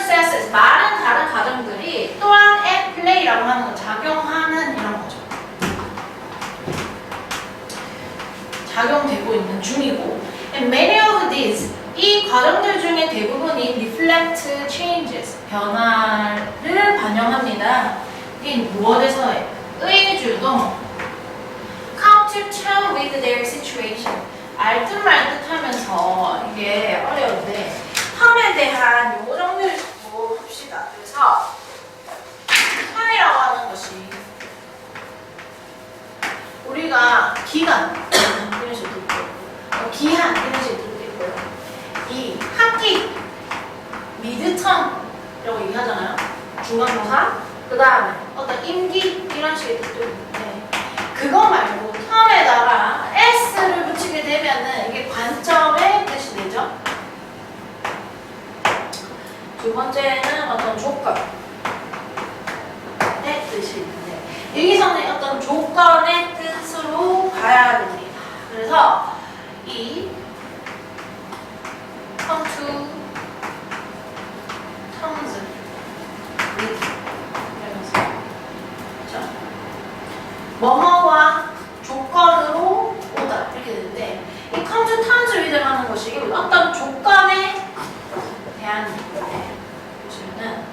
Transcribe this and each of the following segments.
processes, 많은 다른 과정들이 또한 at play라고 하는 거, 작용하는 이런 거죠. 작용되고 있는 중이고, and many of these, 이 과정들 중에 대부분이 reflect changes, 변화를 반영합니다. in 무엇에서의 의주동, come to terms with their situation. 알듯 말듯 하면서 이게 어려운데 텀에 대한 요거 정도를 잡고 합시다. 그래서 텀이라고 하는 것이 우리가 기간 이런 식으로 있고 기한 이런 식으로 있고요. 이 학기 미드텀이라고 얘기하잖아요. 중간고사 그 다음에 어떤 임기 이런 식의 뜻도 있는데 그거 말고 텀에다가 s를 붙이게 되면은 이게 관점의 뜻이 되죠. 두 번째는 어떤 조건의 뜻이 있는데 여기서는 어떤 조건의 뜻으로 봐야 됩니다. 그래서 이 come to terms with 이러면서 그렇죠? 뭐뭐와 조건으로 오다 이렇게 되는데 이 come to terms with를 하는 것이 어떤 조건에 대한 얘기인데 보시면은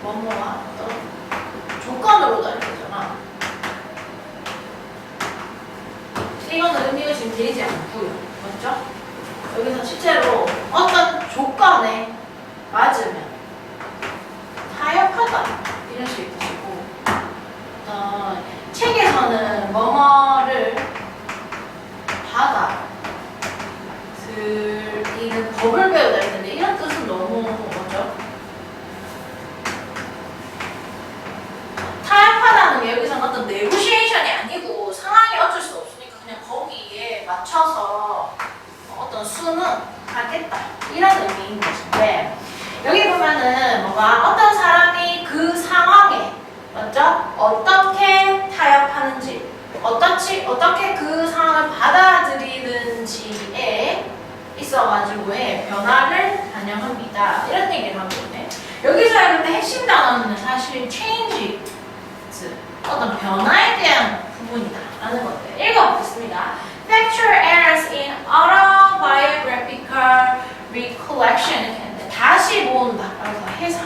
뭐뭐와 어떤 조건으로 오다 이렇게 되잖아. 이거는 의미가 지금 되지 않고요. 맞죠? 여기서 실제로 어떤 조건에 맞으면 타협하다 이런 식의 뜻이고 책에서는 뭐뭐를 받아 들이는 법을 배우다 했는데 이런 뜻은 너무 뭐죠? 타협하다는 게 여기서는 어떤 네고시에이션이 아니고 상황이 어쩔 수 없으니까 그냥 거기에 맞춰서 어떤 수는 하겠다 이런 의미인 것인데 여기 보면은 뭐가 어떤 사람이 그 상황에 맞죠? 어떻게 타협하는지 어떻게 그 상황을 받아들이는지에 있어가지고의 변화를 반영합니다. 이런 얘기를 하고 있네. 여기서 근데 핵심 단어는 사실 change, 어떤 변화에 대한 부분이다 라는 건데 읽어보겠습니다. Factual errors in autobiographical recollection 이렇게 했는데 다시 모은다 그래서 해석,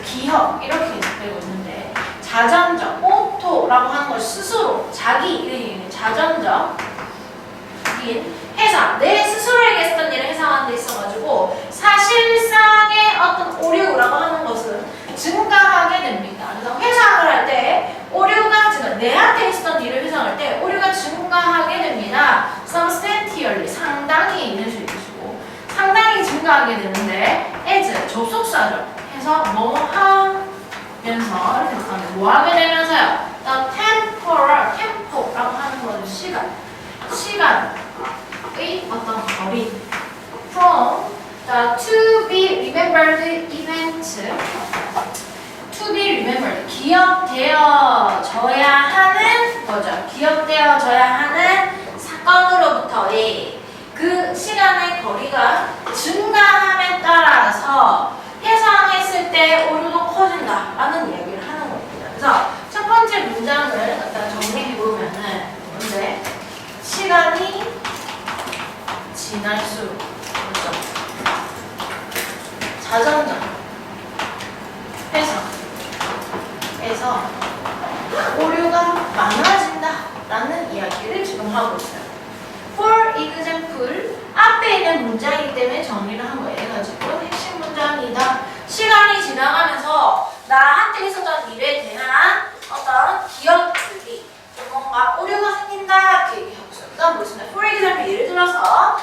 기억 이렇게 되고 있는데 자전적, 오토라고 하는 걸 스스로 자기 자전적인 해석, 내 스스로에게 했던 일을 해석하는 데 있어가지고 사실상의 어떤 오류라고 하는 것은 증가하게 됩니다. 그래서 회상을 할 때 오류가 내한테 했던 일을 회상할 때 오류가 증가하게 됩니다. substantially 상당히 이런 식으로 있으시고 상당히 증가하게 되는데 as 접속사죠. 해서 뭐 하면서 이렇게 생각하면 뭐 하게 되면서요. temporal, tempo라고 하는 것은 시간의 어떤 거리 from the to be remembered event to be remembered 기억되어져야 하는 거죠. 기억되어져야 하는 사건으로부터의 그 시간의 거리가 증가함에 따라서 해상했을 때 오류도 커진다라는 이야기를 하는 겁니다. 그래서 첫 번째 문장을 갖다 정리해보면은 뭔데? 시간이 지날수록 그렇죠? 자전적 해석에서 오류가 많아진다라는 이야기를 지금 하고 있어요. For example, 앞에 있는 문장이기 때문에 정리를 한 거예요. 해가지고 핵심 문장이다. 시간이 지나가면서 나한테 있었던 일에 대한 어떤 기억들이 뭔가 오류가 생긴다 이렇게 얘기하고 있어요. 그 다음 보겠습니다. For example, 예를 들어서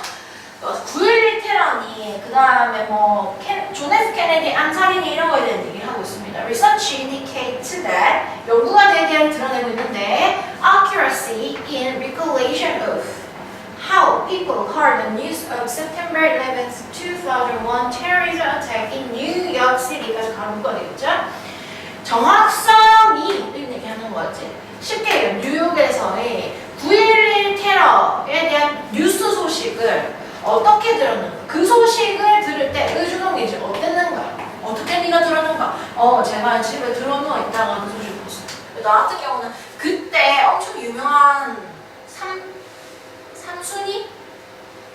9.11 테러니 그 다음에 뭐 존 F 케네디 암살이니 이런 거에 대한 얘기를 하고 있습니다. Research indicates that 연구가 대대로 드러내고 있는데 accuracy in recollection of how people heard the news of September 11th, 2001 terrorism attack in New York City까지 가는 문구가 되겠죠? 정확성이 이런 얘기하는 거지. 쉽게 뉴욕에서의 9.11 테러에 대한 뉴스 소식을 어떻게 들었는가? 그 소식을 들을 때 의주동이 어땠는가? 어떻게 네가 들어놓은가? 제가 집에 들어누워 있다가 그 소식 봤어. 나 같은 경우는 그때 엄청 유명한 삼순이?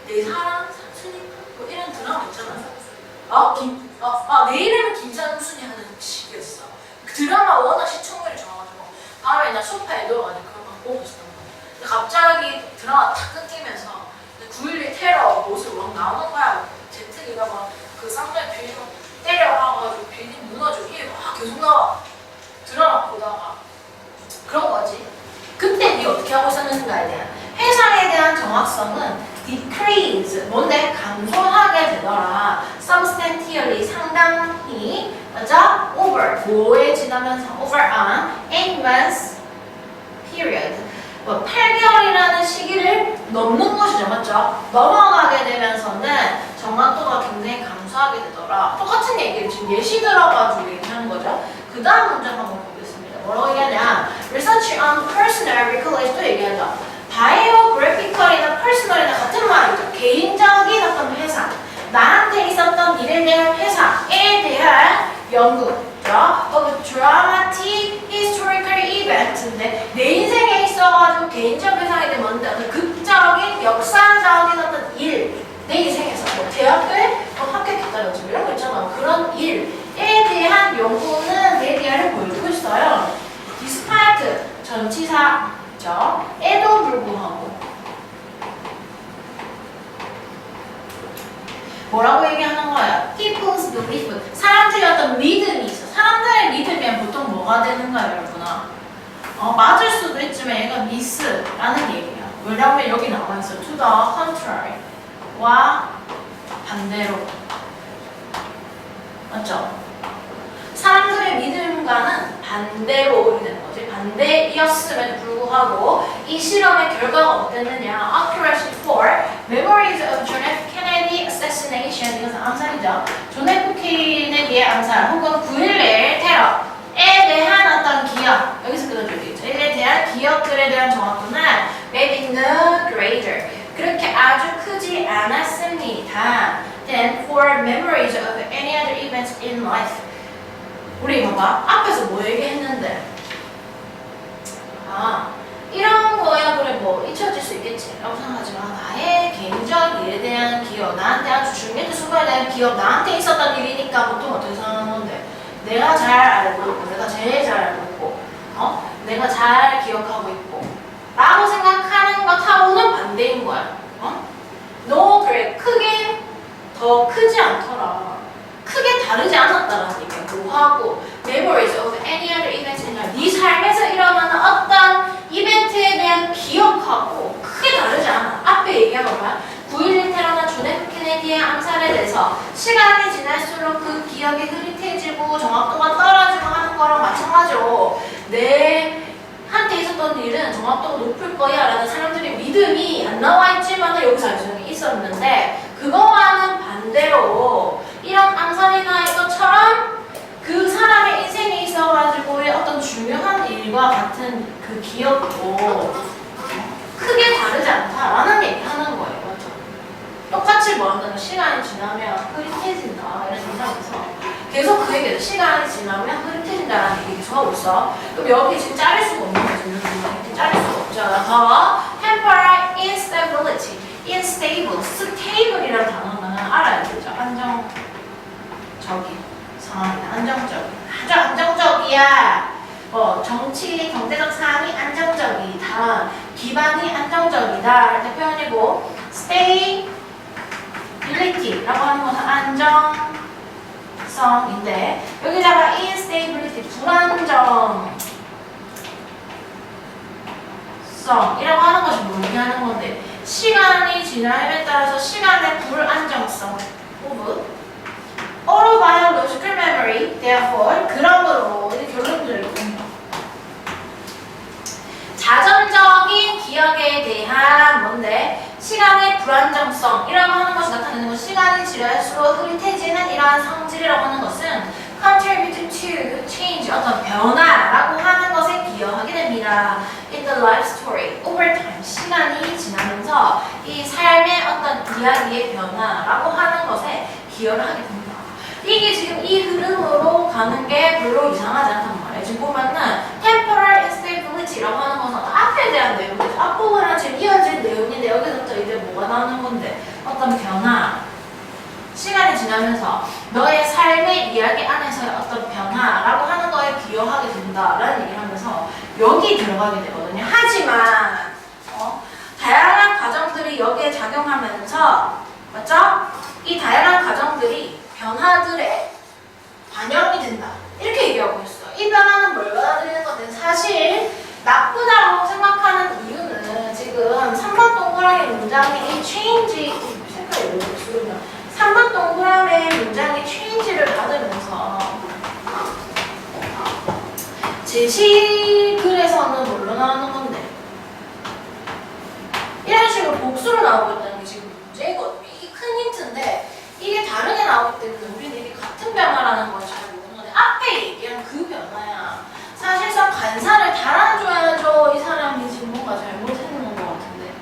내 사랑? 삼순이? 뭐 이런 드라마 있잖아. 내 이름은 김삼순이 하는 시기였어. 그 드라마 워낙 시청률이 좋아가지고 밤에 나 소파에 누워가지고 그런 거 보고 있었던 거야. 근데 갑자기 드라마 탁 끊기면서 9.11 테러 모습 막 나오는 거야. 제트기가 막 그 쌍둥이 빌딩 때려가지고 빌딩 무너지고 이게 막 계속 나와. 드라마 보다가 그런 거지. 그때 네 어떻게 하고 있었는가에 대한 회상에 대한 정확성은 decrease 뭔데 감소하게 되더라. substantially 상당히 맞아? over 뭐에 지나면서 over an 8months period 8개월이라는 시기를 넘는 것이죠. 맞죠? 넘어가게 되면서는 정확도가 굉장히 감소하게 되더라. 똑같은 얘기를 지금 예시 들어가지고 얘기하는 거죠. 그 다음 문제 한번 보겠습니다. 뭐라고 얘기하냐? Research on personal recollection도 얘기하죠. 바이오그래피컬이나 퍼스널이나 같은 말이죠. 개인적인 어떤 회상, 나한테 있었던 일에 대한 회상에 대한 연구죠. dramatic historical event인데 내 인생에 있어가지고 개인적 회상에 대한 뭔데 어떤 극적인 역사적인 어떤 일, 내 인생에서 뭐 대학교에 합격했다든지 이런 거 있잖아. 그런 일에 대한 연구는 메디아를 보여주고 있어요. despite 전치사죠. 에도 불구하고 뭐라고 얘기하는 거야? People's belief. 사람들의 어떤 믿음이 있어. 사람들의 믿음이면 보통 뭐가 되는가요, 여러분아? 맞을 수도 있지만 얘가 미스라는 얘기야. 왜냐면 여기 나와 있어. To the contrary. 와 반대로. 맞죠? 사람들의 믿음과는 반대로 되는 거지. 반대이었음에도 불구하고 이 실험의 결과가 어땠느냐? Accuracy for memories of John F. Kennedy assassination. 이것은 암살이죠. 존 F. 케네디의 암살 혹은 9.11 테러에 대한 어떤 기억. 여기서 끊어져 있죠. 이에 대한 기억들에 대한 정확도는 maybe no greater. 그렇게 아주 크지 않았습니다. Then for memories of any other events in life. 우리 봐봐. 앞에서 뭐 얘기했는데? 이런 거야 그래 뭐 잊혀질 수 있겠지 라고 생각하지만 나의 개인적 일에 대한 기억, 나한테 아주 중요한 순간에 대한 기억, 나한테 있었던 일이니까 보통 어떻게 생각하는 건데 내가 잘 알고 있고 내가 제일 잘 알고 있고 내가 잘 기억하고 있고 라고 생각하는 것하고는 반대인 거야. 너 그래 크게 더 크지 않더라. 크게 다르지 않았다라는 얘기야. 뭐하고 memories of any other events in life. 네 삶에서 일어나는 어떤 이벤트에 대한 기억하고 크게 다르지 않아. 앞에 얘기한 거야. 9.11 테러나 존 F. 케네디의 암살에 대해서 시간이 지날수록 그 기억이 흐릿해지고 정확도가 떨어지고 하는 거랑 마찬가지로 한테 있었던 일은 정확도가 높을 거야 라는 사람들의 믿음이 안 나와 있지만 여기서 알 수 있는 게 있었는데 그거와는 반대로 이런 암살이나 이것처럼 그 사람의 인생에 있어가지고의 어떤 중요한 일과 같은 그 기억도 크게 다르지 않다라는 얘기 하는 거예요. 맞죠? 똑같이 뭐 한다는 시간이 지나면 흐릿해진다 이런 이상에서 계속 그 얘기를 시간이 지나면 흐릿해진다라는 얘기 계속 하고 있어. 그럼 여기 지금 자를 수가 없는 거지. 이렇게 자를 수가 없잖아. 봐봐. temporal instability, unstable, stable이라는 단어는 알아야 되죠. 안정적인 상황이다. 안정적인. 아주 안정적이야. 정치, 경제적 상황이 안정적이다. 기반이 안정적이다. 이렇게 표현이고 stability라고 하는 것은 안정성인데 여기다가 instability, 불안정성이라고 하는 것이 뭘 얘기하는 건데 시간이 지남에 따라서 시간의 불안정성 of autobiological memory, therefore 그러므로 결론들을 자전적인 기억에 대한 뭔데 시간의 불안정성이라고 하는 것이 나타내는 것 시간이 지날수록 흐릿해지는 이러한 성질이라고 하는 것은 contribute to change 어떤 변화라고 하는 것에 기여하게 됩니다. In the life story, over time 시간이 지나면서 이 삶의 어떤 이야기의 변화라고 하는 것에 기여를 하게 됩니다. 이게 지금 이 흐름으로 가는 게 별로 이상하지 않단 말이에요. 지금 보면은 temporal instability라고 하는 것은 앞에 대한 내용이죠. 앞부분은 지금 이어진 내용인데 여기서부터 이제 뭐가 나오는 건데 어떤 변화, 시간이 지나면서 너의 삶의 이야기 안에서의 어떤 변화라고 하는 거에 기여하게 된다라는 얘기를 하면서 여기 들어가게 되거든요. 하지만 다양한 과정들이 여기에 작용하면서 맞죠? 이 다양한 과정들이 변화들에 반영이 된다. 이렇게 얘기하고 있어요. 이 변화는 뭘 받아들이는 건데 사실 나쁘다고 생각하는 이유는 지금 3번 동그라미 문장의 이 change 색깔이 왜 이렇게 쓰냐 3번 동그라미 문장의 change를 받으면서 제시글에서는 뭘로 나오는 건데 이런 식으로 복수로 나오고 있다는 게 지금 문제거든요. 이게 큰 힌트인데 이게 다르게 나오기 때문에 우리는 이게 같은 변화라는 걸 잘 모르는 건데 앞에 얘기한 그 변화야. 사실상 간사를 달아줘야죠. 이 사람이 지금 뭔가 잘못했는 것 같은데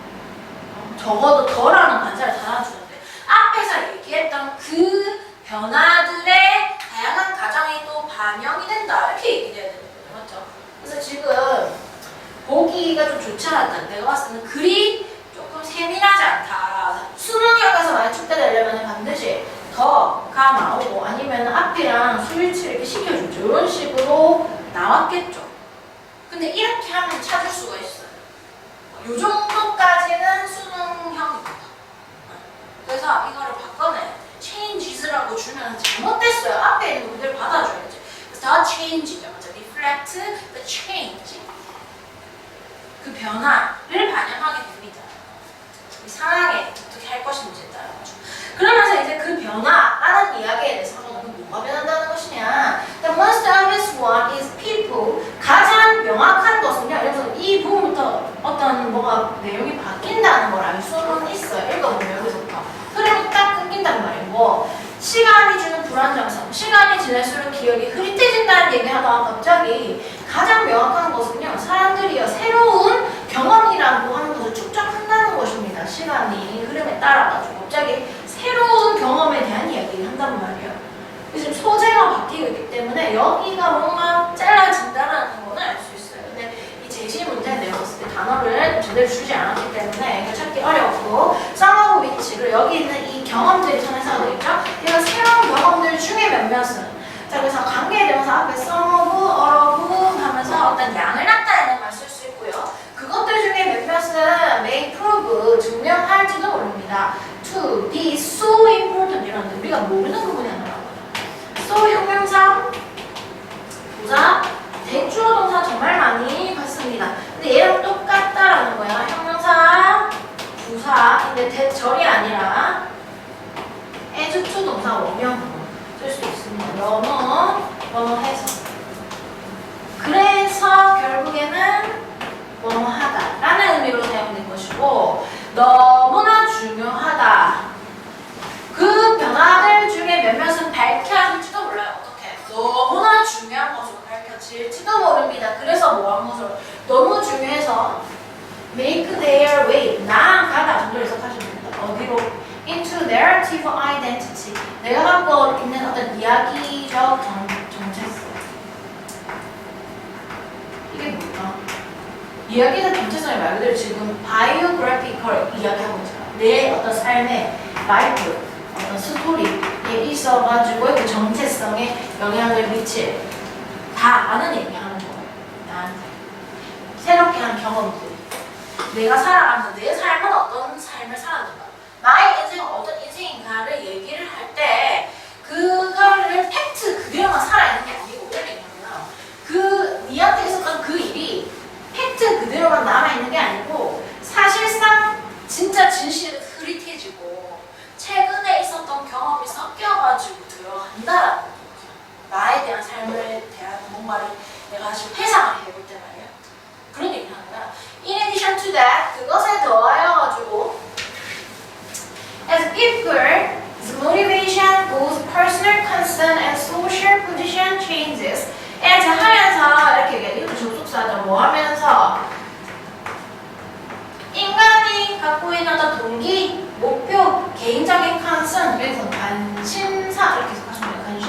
적어도 덜하는 간사를 달아주는데 앞에서 얘기했던 그 변화들의 다양한 과정이 또 반영이 된다. 이렇게 얘기해야 되는 거죠. 맞죠? 그래서 지금 보기가 좀 좋지 않았다. 내가 봤을 때는 글이 조금 세밀하지 않다. 수능역에서 만약 출제되려면 반드시 더가 나오고 아니면 앞이랑 수일치를 이렇게 시켜주죠. 이런 식으로 나왔겠죠. 근데 이렇게 하면 찾을 수가 있어요. 이 정도까지는 수능형입니다. 그래서 이거를 바꿔내 changes라고 주면 잘못됐어요. 앞에 있는 문제를 받아줘야지. 그래서 the change죠. reflect the change. 그 변화를 반영하게 됩니다. 이 상황에 어떻게 할 것인지에 따라서. 그러면서 이제 그 변화라는 이야기에 대해서 뭐가 변한다는 것이냐. The most obvious one is people. 가장 명확한 것은요. 그래서 이 부분부터 어떤 뭐가 내용이 바뀐다는 걸 알 수는 있어요. 읽어보면 여기서부터. 흐름이 딱 끊긴단 말이고 시간이 주는 불안정성. 시간이 지날수록 기억이 흐릿해진다는 얘기하다가 갑자기 가장 명확한 것은요. 사람들이요. 새로운 경험이라고 하는 것을 축적한다는 것입니다. 시간이 흐름에 따라가지고 갑자기 새로운 경험에 대한 이야기를 한단 말이에요. 지금 소재가 바뀌고 있기 때문에 여기가 뭔가 잘라진다는 거는 알 수 있어요. 근데 이 제시 문제 내었을 때 단어를 제대로 주지 않았기 때문에 이거 찾기 어렵고 some of which 그리고 여기 있는 이 경험들이 전해서가 되겠죠? 이건 새로운 경험들 중에 몇몇은 자 그래서 관계에 대해서 앞에 some of, all of 하면서 어떤 양을 나타내는 말 쓸 수 있고요. 그것들 중에 몇몇은 may prove 증명할지도 모릅니다. to be so important 이런데 우리가 모르는 부분이 하나라고 so 형용사, 부사, 대주어 동사 정말 많이 봤습니다. 근데 얘랑 똑같다라는 거야. 형용사, 부사인데 절이 아니라 as to 동사 원형으로 쓸 수 있습니다. 뭐뭐 해서 그래서 결국에는 뭐하다 라는 의미로 사용된 것이고 너무나 중요하다. 그 변화들 중에 몇몇은 밝혀질지도 몰라요. 어떻게? 너무나 중요한 것으로 밝혀질지도 모릅니다. 그래서 뭐한 것으로? 너무 중요해서 make their way 나아가다 정도 해석하시면 됩니다. 어디로? into narrative identity 내가 갖고 있는 어떤 이야기적 정체성 이게 뭘까? 이야기적 정체성이 말 그대로 지금 biographical 이야기하고 있잖아. 내 어떤 삶의 라이프 어떤 스토리에 있어가지고 그 정체성에 영향을 미칠 다 아는 얘기하는 거예요. 나한테 새롭게 한 경험들 내가 살아가면서 내 삶은 어떤 삶을 살았는가 나의 인생은 어떤 인생인가를 얘기를 할 때 그거를 팩트 그대로만 살아있는 게 아니고 이런 얘기하면 그 니한테 있었던 그 일이 팩트 그대로만 남아있는 게 아니고 사실상 진짜 진실은 흐릿해지고 최근에 있었던 경험이 섞여가지고 들어간다라는 거죠. 나에 대한 삶에 대한 뭔가를 내가 지금 회상을 해볼 때 말이야. 그런 얘기를 하는 거야. In addition to that, 그것에 더하여가지고 as people's motivation, both personal concern and social position changes as 하면서 이렇게 얘기해. 이것도 접속사죠. 뭐 하면서 인간이 갖고 있는 어떤 동기, 목표, 개인적인 concern, 그래서 관심사 이렇게 해석하시면 돼요.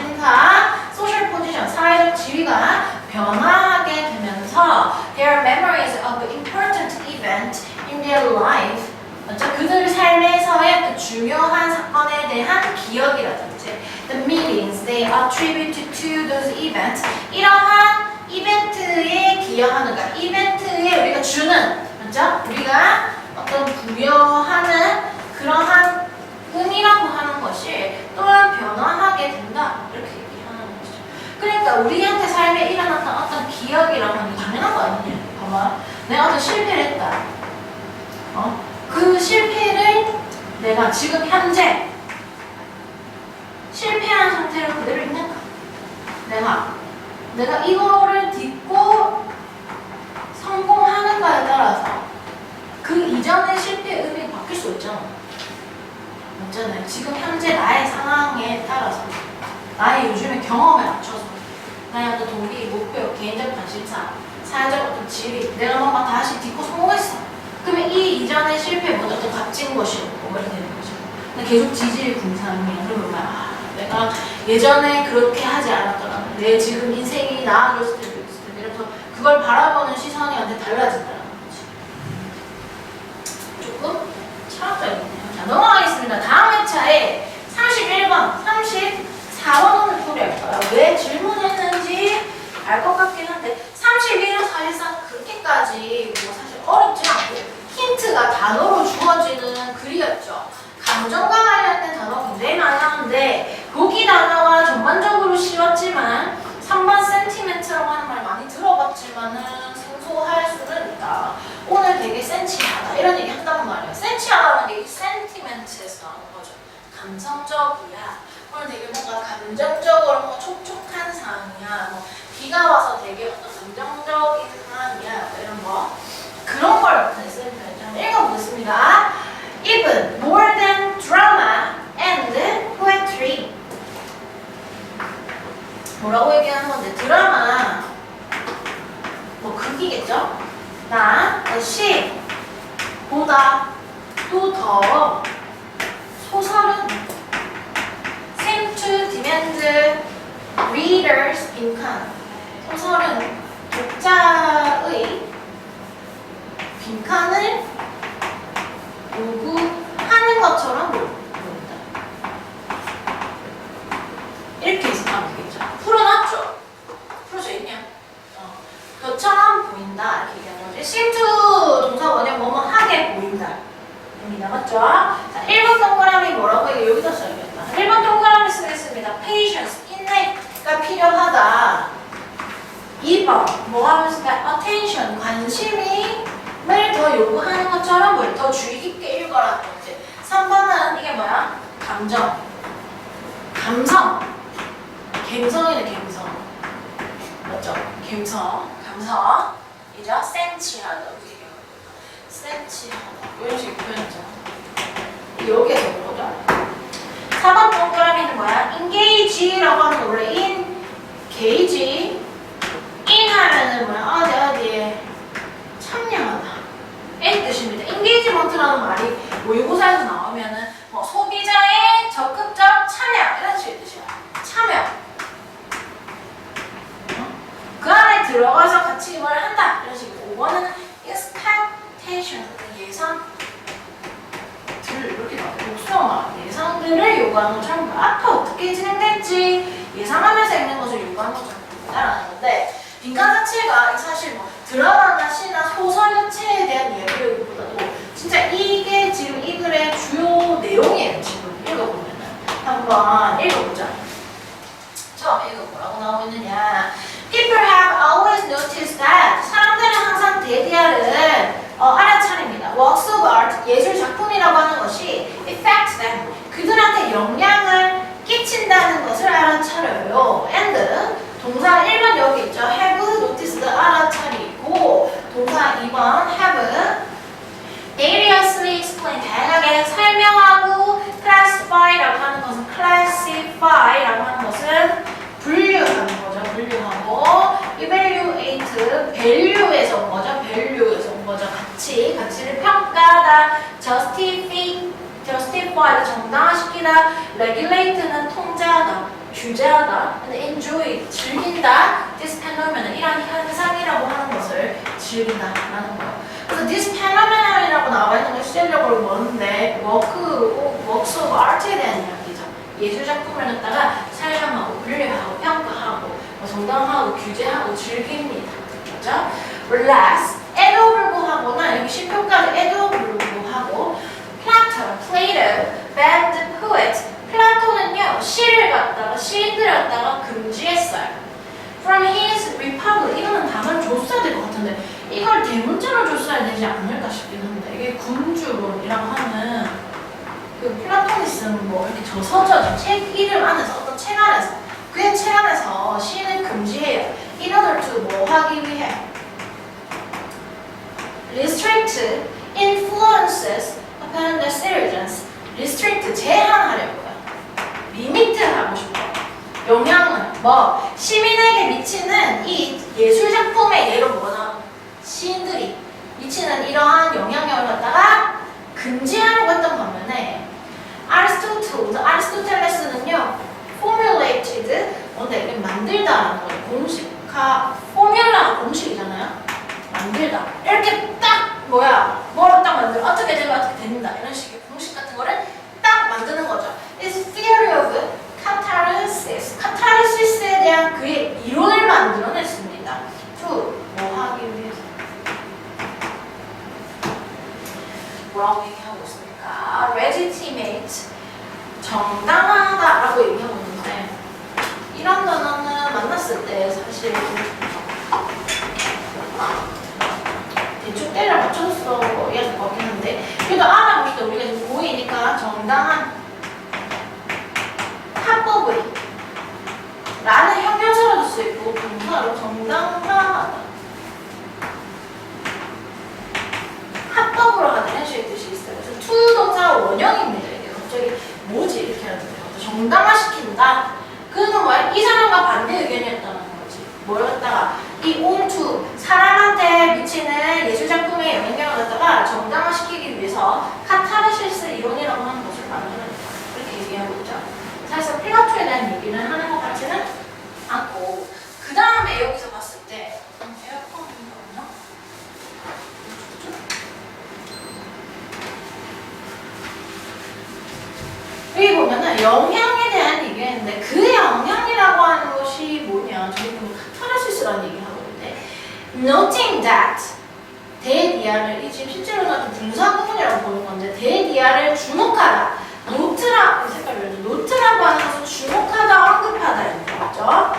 변화하게 되면서 their memories of the important event in their life 맞죠? 그들 삶에서의 그 중요한 사건에 대한 기억이라든지 the meanings they attribute to those events 이러한 이벤트에 기여하는 그러니까 이벤트에 우리가 주는 맞죠? 우리가 어떤 부여하는 그러한 의미라고 하는 것이 또한 변화하게 된다 이렇게 얘기하는 것이죠. 그러니까 우리한테 삶에 일어났던 어떤 기억이라고 하는 게 당연한 거 아니냐. 봐봐. 내가 어떤 실패를 했다. 그 실패를 내가 지금 현재 실패한 상태로 그대로 있는가? 내가 이거를 딛고 성공하는가에 따라서 그 이전의 실패의 의미가 바뀔 수 있잖아. 맞잖아요. 지금 현재 나의 상황에 따라서 나의 요즘의 경험에 맞춰서 나의 어떤 동기, 목표, 개인적 관심사, 사회적 어떤 지위 내가 뭔가 다시 딛고 성공했어. 그러면 이 이전의 실패보다 더 값진 것이었고 이렇게 되는 거죠. 계속 지질 궁상이야. 그러면 내가 예전에 그렇게 하지 않았더라면 내 지금 인생이 나아졌을 때도 있을 텐데 그래서 그걸 바라보는 시선이 완전 달라진다는 거지. 조금 철학적이네요. 자, 넘어가겠습니다. 다음 회차에 31번, 34번 오늘 풀이할 거예요. 왜 질문했는지 알 것 같긴 한데 31은 사실상 그렇게까지 뭐 사실 어렵지 않고 힌트가 단어로 주어지는 글이었죠. 감정과 관련된 단어가 굉장히 많이 나오는데 보기 단어가 전반적으로 쉬웠지만 3번 센티멘트라고 하는 말 많이 들어봤지만은 생소할 수는 있다. 오늘 되게 센치하다 이런 얘기 한단 말이에요. 센치하다는 게 이 센티멘트에서 나오는 거죠. 감성적이야. 오늘 되게 뭔가 감정적으로 뭐 촉촉한 상황이야. 뭐 비가 와서 되게 어떤 감정적인 상황이야. 뭐 이런 거 그런 걸 센티멘트 한번 읽어보겠습니다. Even more than drama and poetry. 뭐라고 얘기하는 건데 드라마 뭐 극이겠죠? 나 시 보다 또 더 소설은 seem to demand readers 빈칸 소설은 독자의 빈칸을 요구하는 것처럼 보인다. 이렇게 해석하면 되겠죠. 풀어놨죠? 풀어져 있냐? 그것처럼 보인다. 이렇게 얘기하는 거죠. seem to 동사 원형 뭐뭐 하게 보인다. 입니다. 맞죠? 자, 1번 동그라미 뭐라고 해요? 여기다 써야겠다. 1번 동그라미 쓰겠습니다. patience, 인내가 필요하다. 2번 뭐 하면 쓸까요? attention, 관심을 더 요구하는 것처럼 뭘 더 주의 깊게 읽어라는 거지. 3번은 이게 뭐야? 감정, 감성, 갬성이네 갬성. 맞죠? 감성 이죠? 센치하다. 센치하다. 이런 식의 표현이죠. 여기에서 보죠. 4번 동그라미는 뭐야? engage라고 하는 거 원래 engage in 하면은 뭐야? 어디에 참여하다. 이 뜻입니다. engagement라는 말이 모의고사에서 나오면은 뭐 소비자의 적극적 참여 이런 식의 뜻이야. 참여. 그 안에 들어가서 같이 뭘 한다 이런 식이고 5번은 expectation 예상들 이렇게 나와요. 복수형아 예상들을 요구하는 것처럼 앞에 어떻게 진행될지 예상하면서 읽는 것을 요구하는 것처럼 보인다라는 건데 빈칸 자체가 사실 뭐 드라마나 시나 소설 자체에 대한 이야기보다도 진짜 이게 지금 이 글의 주요 내용이에요. 지금 읽어보면은 한번 읽어보자. 처음 읽어 뭐라고 나오고 있느냐. People have always noticed that 사람들은 항상 데디아를 알아차립니다. Works of art, 예술 작품이라고 하는 것이 affect them, 그들한테 영향을 끼친다는 것을 알아차려요. And 동사 1번 여기 있죠. have noticed 알아차리고 동사 2번 have variously explain 다양하게 설명하고 classify라고 하는 것은 classify라고 하는 것은 분류하는 거죠. 분류하고 evaluate value에서 온 거죠. value에서 온 거죠. 가치를 평가하다. justify를 정당화시키다. regulate는 통제하다, 규제하다. enjoy 즐긴다. this phenomenon, 이런 현상이라고 하는 것을 즐긴다라는 거예요. 그래서 this phenomenon이라고 나와 있는 게 실제적으로 뭔데 works of art에 대한 이야기죠. 예술 작품을 갖다가 설명하고 분류하고 평가하고 정당하고 규제하고 즐깁니다. 그렇죠? relax, 에도 불구하고나 여기 10표까지 에도 불구하고 Plato, banned the poet. 플라톤은요 시인들을 갖다가 금지했어요. From his republic. 이거는 답을 줬어야 될 것 같은데 이걸 대문자로 줬어야 되지 않을까 싶긴 한데 이게 군주론이라고 하는 그 플라톤이 쓴 뭐 이렇게 저서죠. 책 이름 안에서 어떤 책 안에서 그의 책 안에서 시인을 금지해요. In order to 뭐 하기 위해 restrict influences upon the citizens. restrict 제한하려고요. 리미트 하고 싶어요. 영향을 뭐 시민에게 미치는 이 예술 작품의 예로 뭐나 시인들이 미치는 이러한 영향력을 갖다가 금지하려고 했던 반면에 아리스토텔레스는요 formulated 뭔데 이게 만들다라는 거예요. 공식화 포뮬라 공식이잖아요. 만들다 이렇게 딱 뭐야 뭐를 딱 만들어 어떻게 되면 어떻게 된다 이런 식의 공식 같은 거를 딱 만드는 거죠. It's theory of catharsis. 카타르시스에 대한 그의 이론을 만들어냈습니다. To 뭐 하기 위해서 뭐라고 얘기하고 있습니까? legitimate 정당하다라고 얘기하고 있는데 이런 단어는 만났을 때 사실 대충 때려 맞춰서 해야 될 것 같긴 한데 그래도 알아봅시다. 우리가 지금 고2니까 정당한 합법의 라는 형용사로도 쓰이고 동사로 정당하다 합법으로 하다 이런 식의 뜻이 있어요. 그래서 to 동사 원형입니다. 이게 갑자기 뭐지 이렇게 하는데 정당화시킨다. 그는 뭐야? 이 사람과 반대 의견이었다는 거지. 뭘 갖다가 이 all to 사람한테 미치는 예술작품의 영향력을 갖다가 정당화시키기 위해서 카타르시스 이론이라고 하는 것을 만들어냈다. 이렇게 얘기하고 있죠. 사실 플라토에 대한 얘기를 하는 것 같지는 않고 그 다음에 여기서 봤을 때 에어컨인가 없나? 여기 보면은 영향에 대한 얘기했는데 그 영향이라고 하는 것이 뭐냐? 저희 보면 카타르시스라는 얘기를 하고 있는데 noting that 대디아를 이 지금 실제로는 분사 부분이라고 보는 건데 대디아를 주목하다 노트라 노트라고 하는 것은 주목하다 언급하다 이런 거죠.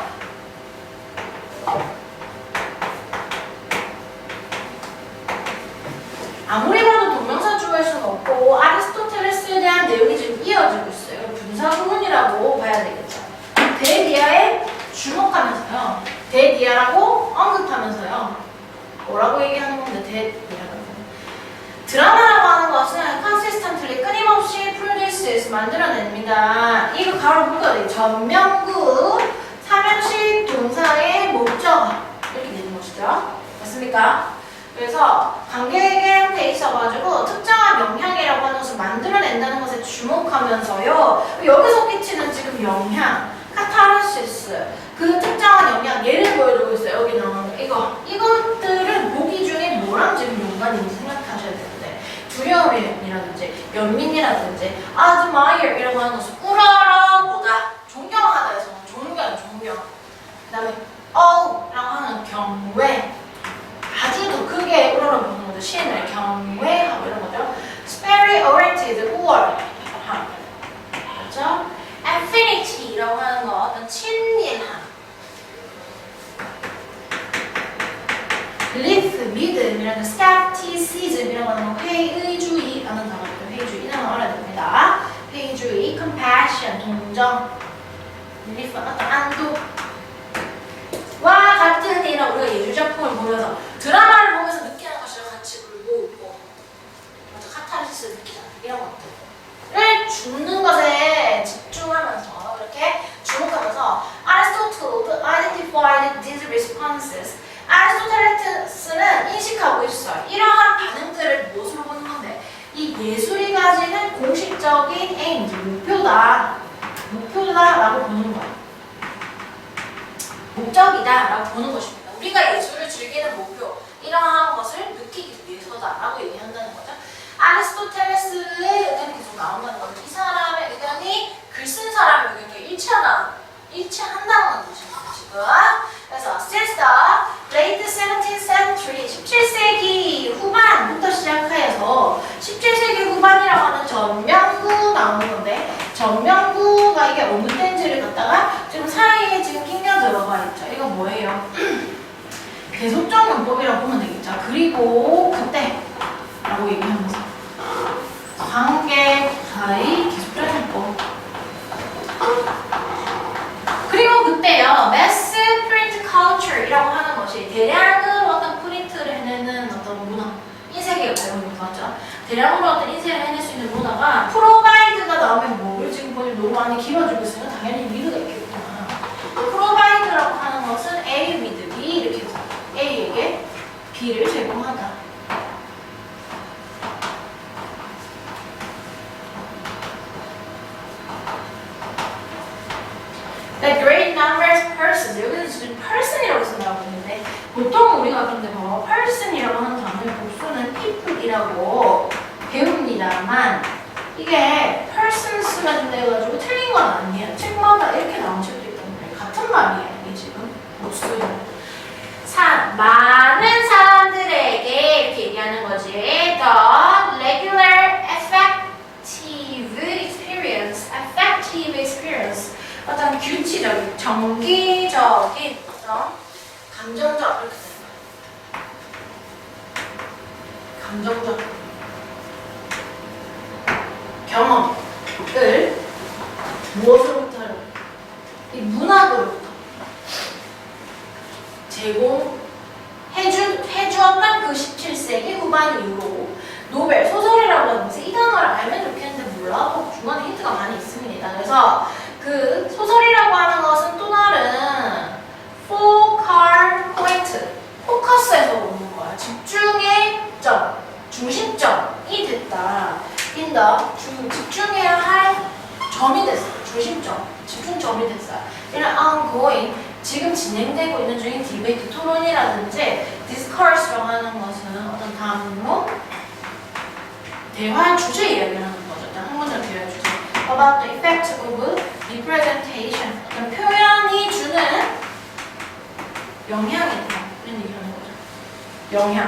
아무리 봐도 동명사 주어일 수는 없고 아리스토텔레스에 대한 내용이 지금 이어지고 있어요. 분사 부분이라고 봐야 되겠죠. 대디아에 주목하면서요. 대디아라고 언급하면서요. 뭐라고 얘기하는 건데 대디아라고. 드라마라고 하는 것은 consistently 끊임없이 produces 만들어냅니다. 이거 가로 묶어야 전명구 삼형식 동사의 목적어 이렇게 되는 것이죠. 맞습니까? 그래서 관계형돼 있어가지고 특정한 영향이라고 하는 것을 만들어낸다는 것에 주목하면서요. 여기서 끼치는 지금 영향, 카타르시스, 그 특정한 영향, 예를 보여주고 있어요. 여기 나오는 이것들은 보기 중에 뭐랑 지금 연관이 있는지 생각하셔야 되는데 두려움이라든지 연민이라든지 admire이라고 하는 것을 우러러보다 존경하다에서 존경 그 다음에 라고 하는 경외 아주 더 크게 우러러보는 거죠. 시인을 경외하고 이런 거죠. superiority, 우월 그렇죠? affinity라고 하는 거 어떤 친밀함 belief, 믿음이라는 skepticism이라고 하는 거 회의주의라는 단어죠. 회의주의 이 단어 알아야 됩니다. 회의주의, compassion, 동정, belief, 어떤 안도 와 같은 이런 우리가 예술작품을 보면서 드라마를 보면서 느끼는 것이랑 같이 울고 웃고 카타르시스를 느끼잖아. 이런 것들을 주는 것에 집중하면서 이렇게 주목하면서 Aristotle identified these responses. 아리스토텔레스는 인식하고 있어요. 이러한 반응들을 무엇으로 보는 건데 이 예술이 가지는 공식적인 aim, 목표다라고 보는 거예요. 목적이다라고 보는 것입니다. 우리가 예술을 즐기는 목표, 이러한 것을 느끼기 위해서다라고 얘기한다는 거죠. 아리스토텔레스의 의견이 계속 나온다는 거죠. 이 사람의 의견이 글 쓴 사람의 의견과 일치한다는 것입니다. 지금. 그래서 since the late 17th century, 17세기 후반부터 시작하여서 17세기 후반이라고 하는 전명구 나오는 건데, 전명구가 이게 어느 때인지를 갖다가 지금 사이에 지금 끼겨 들어가 있죠. 이거 뭐예요? 계속적 용법이라고 보면 되겠죠. 그리고 그때라고 얘기하면서 관계 사이 계속적 용법. 그리고 그때요, mass print culture이라고 하는 것이 대량으로 어떤 프린트를 해내는 어떤 문화, 인쇄기가 배우는 거죠. 대량으로 어떤 인쇄를 해낼 수 있는 문화가 provide가 나오면 뭐를 지금 보니 너무 많이 길어지고 있으면 당연히 with가 있겠구나. provide라고 하는 것은 A with B 이렇게 해서 A에게 B를 제공하다. The great numbers of persons. 여기서 지금 person이라고 생각하고 있는데 보통 우리가 그런데 뭐 person이라고 하는 단어의 복수는 people이라고 배웁니다만 이게 persons가 된다해가지고 틀린 건 아니에요. 책마다 이렇게 나온 책도 있던데 같은 말이에요. 이게 지금 복수예요. 많은 사람들에게 이렇게 얘기하는 거지. The regular affective experience. 어떤 규칙적인, 정기적인 어떤 감정적 이렇게 되는 거예요. 감정적 경험을 무엇으로부터 하려고? 이 문학으로부터 제공해주었던 그 17세기 후반 이후로 노벨 소설이라고 하는 것이 이 단어를 알면 좋겠는데 몰라도 중간에 힌트가 많이 있습니다. 그래서 그 소설이라고 하는 것은 또 다른 focal point, 포커스에서 오는 거야. 집중의 점, 중심점이 됐다. in the 집중해야 할 점이 됐어요. 중심점, 집중점이 됐어요. 이런 ongoing, 지금 진행되고 있는 중인 디베이트, 토론이라든지 discourse라고 하는 것은 어떤 단어, 대화 주제 이야기를 하는 거죠. 일단 한 문장 대화 주제. About the effect of representation. 어떤 표현이 주는 영향이 있다. 이런 얘기를 하는 거죠. 영향.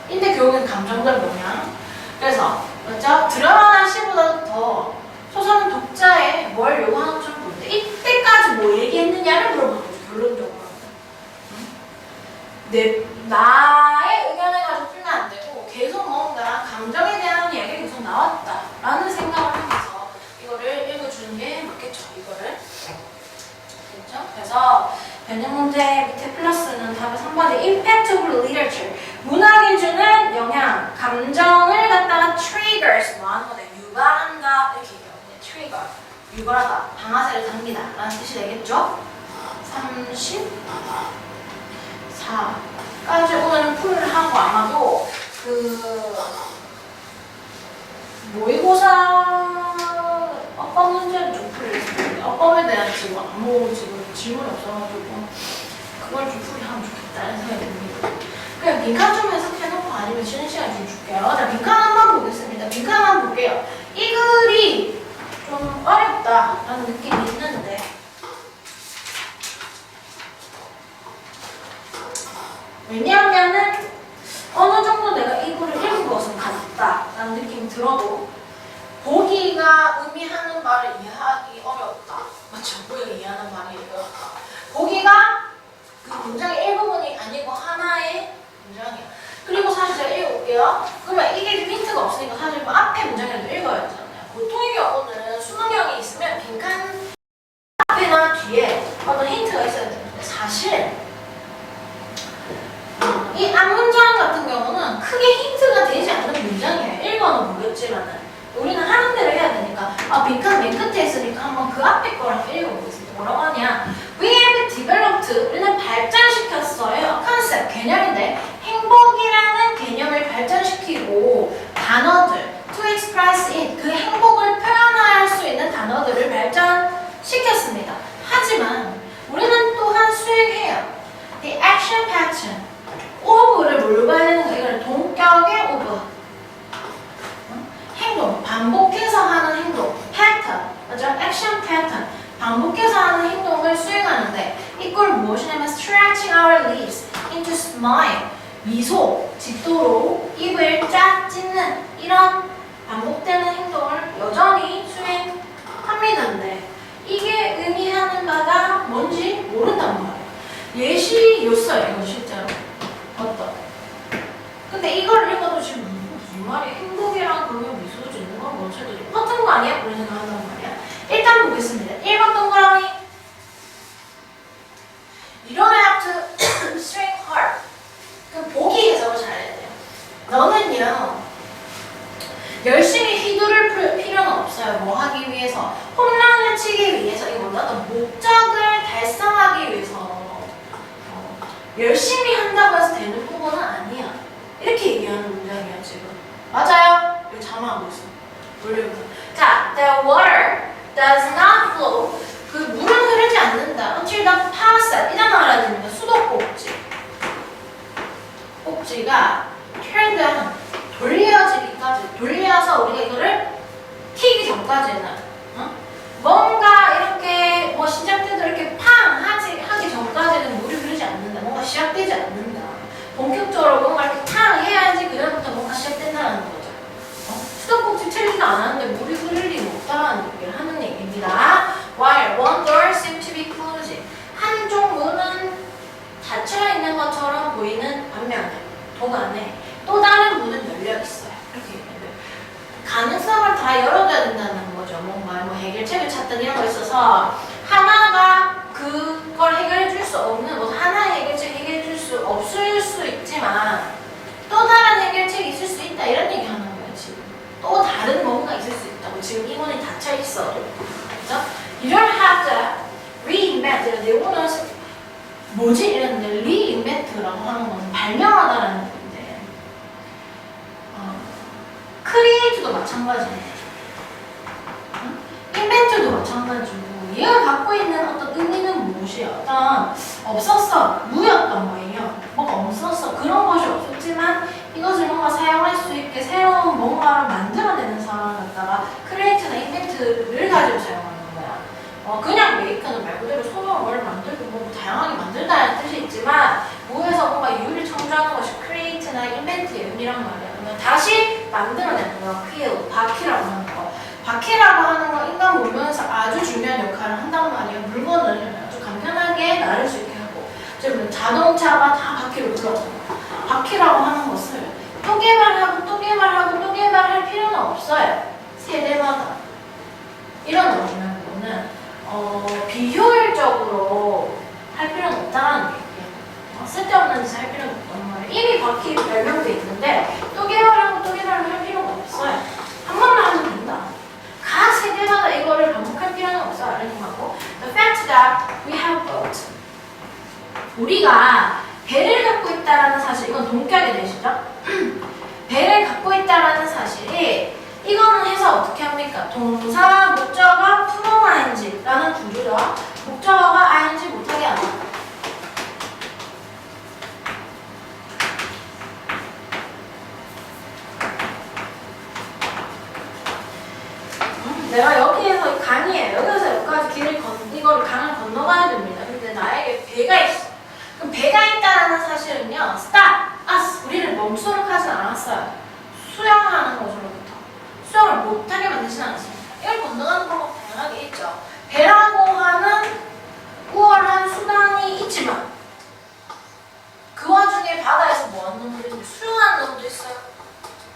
인데 교육은 감정적 영향. 그래서 먼저 드라마나 시보다 더 소설은 독자에 뭘 요구하는 것처럼 보는데 이때까지 뭐 얘기했느냐를 물어보는 거죠. 결론적으로. 나의 의견을 가지고 풀면 안 되고 계속 뭔가 감정에 대한 이야기가 계속 나왔다라는 생각을 하면서 이거를 읽어주는 게 맞겠죠. 이거를. 됐죠? 그래서 변형 문제 밑에 플러스는 답이 3번에 impact of literature. 문학이 주는 영향, 감정을 갖다가 triggers, 뭐 하는 거네. 유발한다. 이렇게 얘기하거든요. trigger. 유발하다. 방아쇠를 당기다. 라는 뜻이 되겠죠? 34까지 오늘은 풀을 하고 아마도 모의고사 어법 문제는 좀 풀리겠습니다. 어법에 대한 지금 아무 질문이 없어가지고 그걸 좀 풀이하면 좋겠다는 생각이 듭니다. 그냥 빈칸 좀 해석해놓고 아니면 쉬는 시간 좀 줄게요. 자, 빈칸 한번 보겠습니다. 빈칸 한번 볼게요. 이 글이 좀 어렵다라는 느낌이 있는데 왜냐하면은 어느 정도 내가 이 글을 읽은 것은 같다라는 느낌이 들어도 보기가 의미하는 말을 이해하기 어렵다. 맞죠? 보기가 이해하는 말이 어렵다. 보기가 그 문장의 일부분이 아니고 하나의 문장이야. 그리고 사실 제가 읽어볼게요. 그러면 이게 힌트가 없으니까 사실 그 앞에 문장이라도 읽어야 되잖아요. 보통의 경우는 수능형이 있으면 빈칸 앞이나 뒤에 어떤 힌트가 있어야 되는데 사실 이 앞문장 같은 경우는 크게 힌트가 되지 않는 문장이에요. 읽어는 보겠지만은 우리는 하는 대로 해야 되니까 빈칸 맨 끝에 있으니까 한번 그 앞에 거를 한번 읽어보겠습니다. 뭐라고 하냐? We have developed, 우리는 발전시켰어요. 컨셉, 개념인데 행복이라는 개념을 발전시키고 단어들, to express it, 그 행복을 표현할 수 있는 단어들을 발전시켰습니다. 하지만 우리는 또 the action pattern. of를 뭘로 봐야 되는 거야? 이거는 동격의 of. 행동, 반복해서 하는 행동. pattern, 맞죠? action pattern. 반복해서 하는 행동을 수행하는데 이걸 무엇이냐면 stretching our lips into smile. 미소, 짓도록 입을 쫙 찢는 이런 반복되는 행동을 여전히 수행합니다인데 이게 의미하는 바가 뭔지 모른단 말이에요. 예시였어요, 이거 실제로. 어떤? 근데 이걸 읽어도 지금 무슨 말이야? 행복이랑 그러면 미소 짓는 건 뭐 어쨌든 똑같은 거 아니야? 그런 생각한단 말이야. 일단 보겠습니다. 1번 동그라미. You don't have to swing hard. 그 보기 해석을 잘해야 돼요. 너는요 열심히 휘두를 필요는 없어요. 뭐 하기 위해서? 홈런을 치기 위해서 이거보다 어떤 목적을 달성하기 위해서 열심히 한다고 해서 되는 부분은 아니야. 이렇게 얘기하는 문장이야 지금. 맞아요? 여기 자막하고 있어. 올려보자. 자, the water does not flow. 그 물은 흐르지 않는다. until the faucet. 이 단어 알아야 됩니다. 수도꼭지. 꼭지가 turned on. 돌려지기까지. 돌려서 우리가 이거를 튀기 전까지는 뭔가 이렇게 뭐 시작돼도 이렇게 팡 하기 전까지는 물이 흐르지 않는다. 뭔가 시작되지 않는다. 본격적으로 뭔가 이렇게 탕 해야지 그다음부터 뭔가 시작된다는 거죠. 수도꼭지 틀리지도 않았는데 물이 흐를 리는 없다라는 얘기를 하는 얘기입니다. While one door seems to be closing. 한쪽 문은 닫혀 있는 것처럼 보이는 반면에 도안에 또 다른 문은 열려 있어요. 이렇게 얘기해요. 가능성을 다 열어줘야 된다는 거죠. 뭔가 뭐 해결책을 찾던 이런 거 있어서 하나가 그걸 해결해 줄 수 없는 뭐 하나의 해결책 해결해 줄 수 없을 수 있지만 또 다른 해결책이 있을 수 있다 이런 얘기 하는 거예요. 지금 또 다른 뭔가 있을 수 있다고. 지금 이 문이 닫혀 있어도 그렇죠? You don't have to reinvent. 이런데 이거는 뭐지? 이랬는데 reinvent라고 하는 건 발명하다라는 건데 create도 마찬가지예요. invent도 마찬가지고 얘가 갖고 있는 어떤 의미는 무엇이야? 어떤 없었어, 무였던 거예요. 뭐가 없었어, 그런 것이 없었지만 이것을 뭔가 사용할 수 있게 새로운 뭔가를 만들어내는 상황을 갖다가 create나 invent를 가지고 사용하는 거야. 그냥 메이크는 말 그대로 손으로 뭘 만들고 뭐 다양하게 만들다는 뜻이 있지만 무에서 뭔가 유를 창조하는 것이 create나 invent의 의미란 말이야. 그러면 다시 만들어내는 거야. create, 바퀴라고 하는 거. 바퀴라고 하는 건 인간 문명에서 아주 중요한 역할을 한단 말이에요. 물건을 아주 간편하게 나를 수 있게 하고. 지금 자동차가 다 바퀴로 굴러가요. 바퀴라고 하는 것을 또 개발하고 또 개발하고 또 개발할 필요는 없어요. 세대마다. 이런 의미는 비효율적으로 할 필요는 없다는 얘기예요. 쓸데없는 짓을 할 필요는 없단 말이에요. 이미 바퀴 발명돼 있는데 또 개발하고 또 개발을 할 필요가 없어요. 한 번만 하면 된다. 각 세대마다 이거를 반복할 필요는 없어요. 이런 얘기하고 The fact that we have boat. 우리가 배를 갖고 있다는 사실, 이건 동격이 되시죠? 배를 갖고 있다는 사실이 이거는 해서 어떻게 합니까? 동사, 목적어, 프롬 ing라는 구조죠. 목적어가 ing 못하게 한다. 내가 여기에서 강이에요. 여기서 여기까지 이거를 강을 건너가야 됩니다. 근데 나에게 배가 있어. 그럼 배가 있다는 사실은요. stop, us. 우리를 멈추도록 하진 않았어요. 수영하는 것으로부터. 수영을 못하게 만들진 않습니다. 이걸 건너가는 방법 다양하게 있죠. 배라고 하는 우월한 수단이 있지만 그 와중에 바다에서 뭐하는 놈들이 있어요? 수영하는 놈도 있어요.